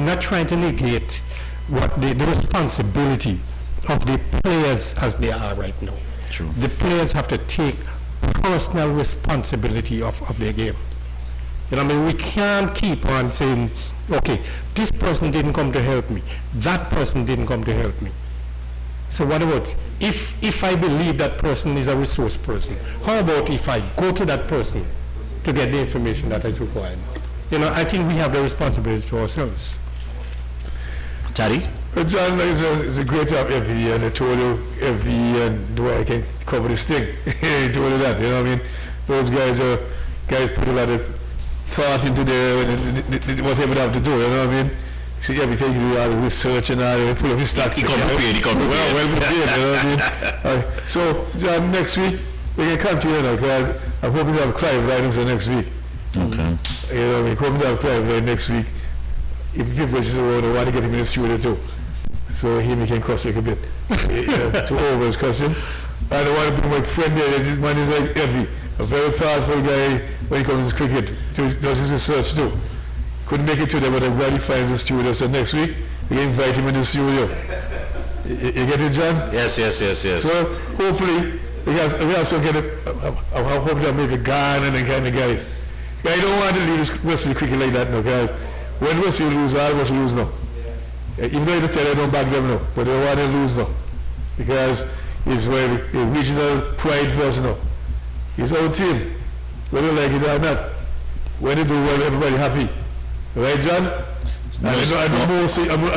Speaker 5: not trying to negate what the responsibility of the players as they are right now.
Speaker 1: True.
Speaker 5: The players have to take personal responsibility of their game. You know, I mean, we can't keep on saying, okay, this person didn't come to help me, that person didn't come to help me. So what about, if I believe that person is a resource person, how about if I go to that person to get the information that is required? You know, I think we have the responsibility to ourselves.
Speaker 1: Taddy?
Speaker 4: John, it's a great job every year, and I told you every year, the way I can cover this thing. He told you that, you know what I mean? Those guys put a lot of thought into whatever they have to do, you know what I mean? See, everything you do, all the research and all, they pull up his stats.
Speaker 1: He come prepared,
Speaker 4: Well prepared, you know what I mean? So, John, next week, we can continue now, because I'm hoping to have Clive right until next week.
Speaker 1: Okay.
Speaker 4: You know what I mean? Hoping to have Clive right next week. If Viv is around, I want to get him in the studio too. So he can cuss a bit. To over his cussing. I don't want to be my friend there. This man is like Evie, a very thoughtful guy when it comes to cricket. Does his research too. Couldn't make it today, but I'm glad he finds the studio. So next week, we can invite him in the studio. You get it, John?
Speaker 1: Yes.
Speaker 4: So hopefully, we also get I hope that maybe Ghana and the kind of guys. I don't want to leave this Western cricket like that now, guys. When West lose, all of us lose now. Even though they tell I don't back them now, but they want to lose now. Because it's where the regional pride for us now. It's our team. Whether you like it or not. When they do well, everybody happy. Right, John? I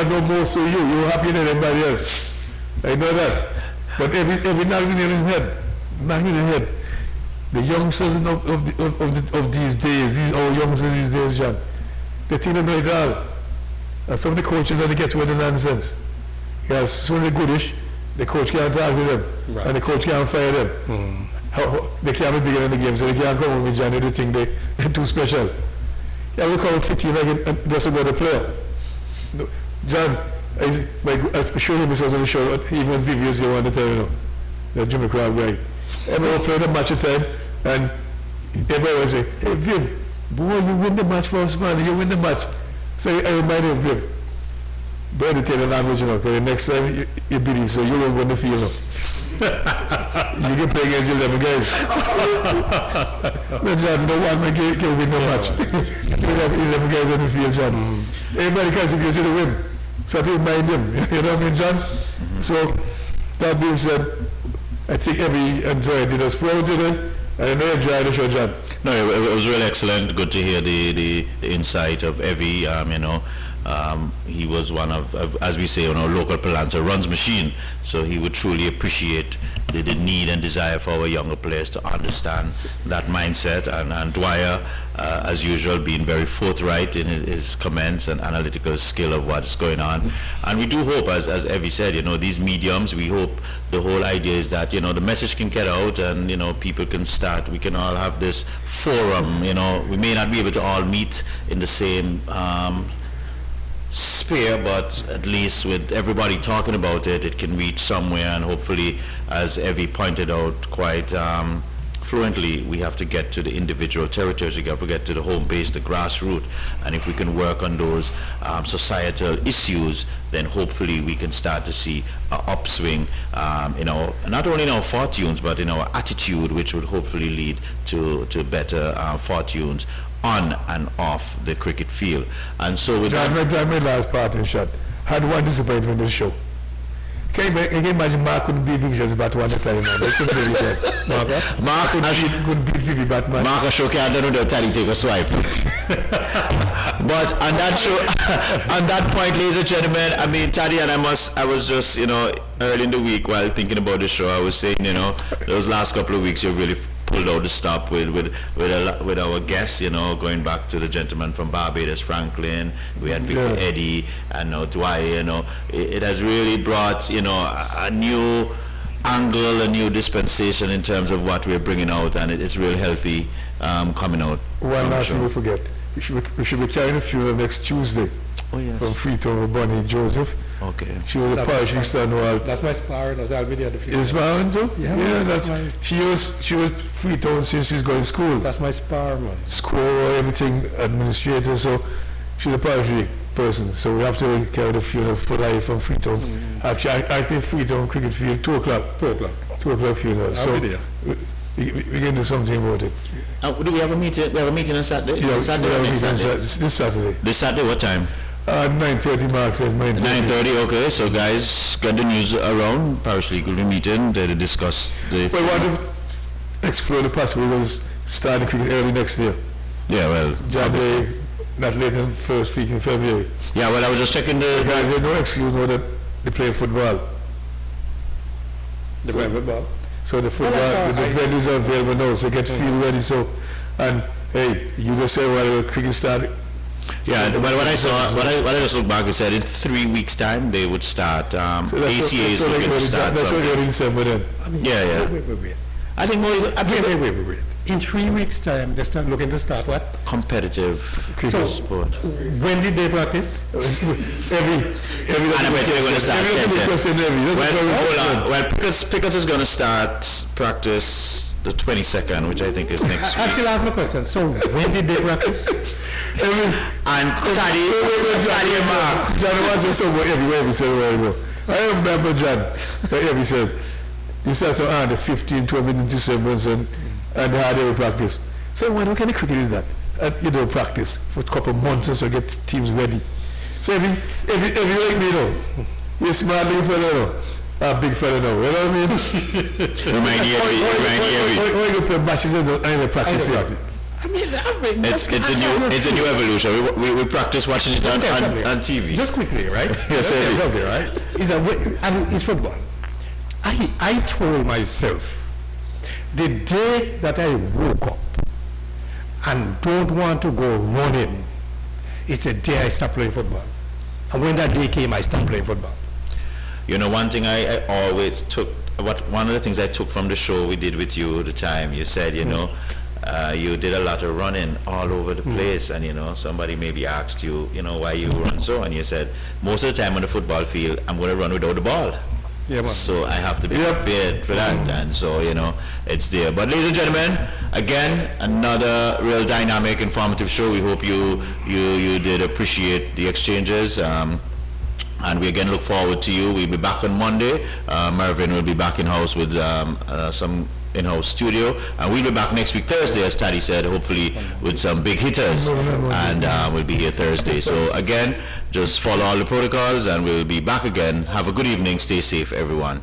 Speaker 4: know more so you. You're happier than everybody else. I know that. But every knock in his head. Knock in the head. The youngsters of these days, our youngsters these days, John, they think they know it all. And some of the coaches don't get with the nonsense. Because some of the goodish, the coach can't talk with them. Right. And the coach can't fire them. They can't be bigger in the game, so they can't come with John. They think they're too special. Yeah, we call it 15 like just about the player. No, John, I show him this on the show, even Vivius here want to tell you know, the Jimmy Crowd guy. Everyone played a match at time, and everybody would say, hey Viv, boy, you win the match for us, man, you win the match. So I remind him, Viv, don't tell the language, you know, because the next time you beat him, so you won't win the field, you can play against 11 guys. No, John, no one can win no match. You have 11 guys on the field, John. Everybody contribute to the win. So to remind them, you know what I mean, John? So, that being said, I think every enjoyed it. I was proud today, and I know you enjoyed the show, John.
Speaker 1: No, it was really excellent. Good to hear the insight of Evie. You know, he was one of, as we say, local Palanta runs machine. So he would truly appreciate the need and desire for our younger players to understand that mindset. And Dwyer, as usual, being very forthright in his comments and analytical skill of what's going on. And we do hope, as Evie said, these mediums, we hope the whole idea is that, the message can get out and, people can start, we can all have this forum, we may not be able to all meet in the same sphere, but at least with everybody talking about it, it can reach somewhere. And hopefully, as Evie pointed out quite fluently, we have to get to the individual territories, we have to get to the home base, the grassroots, and if we can work on those societal issues, then hopefully we can start to see an upswing, not only in our fortunes, but in our attitude, which would hopefully lead to better fortunes on and off the cricket field. And so with
Speaker 4: John, my last parting shot. Had one disappointment in the show. Can you imagine Mark couldn't beat Vivi just about one time, man? They couldn't believe that. Mark couldn't beat Vivi Batman.
Speaker 1: Mark show can't let the Taddy take a swipe. But on that point, ladies and gentlemen, I mean, Taddy and I was just, early in the week while thinking about the show, I was saying, those last couple of weeks you've really pulled out the stop with our guests, going back to the gentleman from Barbados, Franklin. We had Victor Eddy and now Dwyer. It has really brought a new angle, a new dispensation in terms of what we're bringing out, and it's real healthy coming out.
Speaker 4: One last thing we forget. We should be carrying a funeral next Tuesday.
Speaker 1: Oh, yes.
Speaker 4: From Freetown with Bonnie Joseph.
Speaker 1: Okay.
Speaker 4: She was a
Speaker 5: That
Speaker 4: Parish
Speaker 5: was
Speaker 4: League Stonewall.
Speaker 5: That's my sparring. I'll be there at the field.
Speaker 4: Is sparring too?
Speaker 5: Yeah, man,
Speaker 4: that's
Speaker 5: that's my-
Speaker 4: she was Freetown since she's going to school.
Speaker 5: That's my spar, man.
Speaker 4: Score, everything, administrator, so she's a Parish League person. So we have to carry the funeral for life from Freetown. Actually, I think Freetown cricket field 2 o'clock. 2 o'clock. 2 o'clock funeral. So
Speaker 5: I'll be there.
Speaker 4: we can do something about it.
Speaker 1: Do we have a meeting? We have a meeting on Saturday?
Speaker 4: Yeah,
Speaker 1: Saturday
Speaker 4: we
Speaker 1: or
Speaker 4: have a
Speaker 1: next
Speaker 4: meeting
Speaker 1: Saturday?
Speaker 4: this Saturday.
Speaker 1: This Saturday, what time?
Speaker 4: 9:30, Mark says 9:30.
Speaker 1: 9:30, okay. So guys, get the news around. Parish League will be meeting to discuss the...
Speaker 4: We want to explore the possibilities of starting cricket early next year.
Speaker 1: Yeah, well...
Speaker 4: January, not later than first week in February.
Speaker 1: Yeah, well, I was just checking the...
Speaker 4: Guys, there's no excuse now that they play football.
Speaker 5: The football.
Speaker 4: So the football,
Speaker 5: Well,
Speaker 4: the venues are available now, so get field ready. So, and hey, you just said while cricket started.
Speaker 1: Yeah, but what I saw, what I just looked back, it said in 3 weeks' time they would start.
Speaker 4: So
Speaker 1: ACA is looking to start.
Speaker 4: That's what you're in December then.
Speaker 1: Yeah, yeah.
Speaker 5: Wait.
Speaker 1: I think more
Speaker 5: Wait. In 3 weeks' time, they start looking to start what?
Speaker 1: competitive
Speaker 5: So-
Speaker 1: sport.
Speaker 5: When did they practice?
Speaker 4: every
Speaker 1: And I bet they're going to start. Well, hold on. Well, Pickers is going to start practice the 22nd, which I think is next
Speaker 5: I
Speaker 1: week.
Speaker 5: still have my question. So when did they practice?
Speaker 1: And Taddy and Mark.
Speaker 4: John wants to say everywhere he said, I remember John, he says, you said so the 15, 12 minutes December and they had every practice. So what kind of cricket is that? You don't practice for a couple of months or so get teams ready. So if you like me, you're smart little fella, a big fella now, you know what I mean?
Speaker 1: Remind you every.
Speaker 4: Or you play matches and don't practice it.
Speaker 5: I mean,
Speaker 1: It's a new evolution. We practice watching it on TV.
Speaker 5: Just quickly, right?
Speaker 1: Yes,
Speaker 5: Exactly, right? It's football. I told myself, the day that I woke up and don't want to go running is the day I stopped playing football. And when that day came, I stopped playing football.
Speaker 1: You know, one thing I always took, one of the things I took from the show we did with you at the time, you said, you know, you did a lot of running all over the place, and you know, somebody maybe asked you, you know, why you run so, and you said, most of the time on the football field, I'm going to run without the ball.
Speaker 5: Yeah, man.
Speaker 1: So I have to be prepared for that, and so, you know, it's there. But ladies and gentlemen, again, another real dynamic, informative show. We hope you did appreciate the exchanges. And we again look forward to you. We'll be back on Monday. Mervyn will be back in-house with some in-house studio. And we'll be back next week, Thursday, as Taddy said, hopefully with some big hitters. And we'll be here Thursday. So again, just follow all the protocols and we'll be back again. Have a good evening. Stay safe, everyone.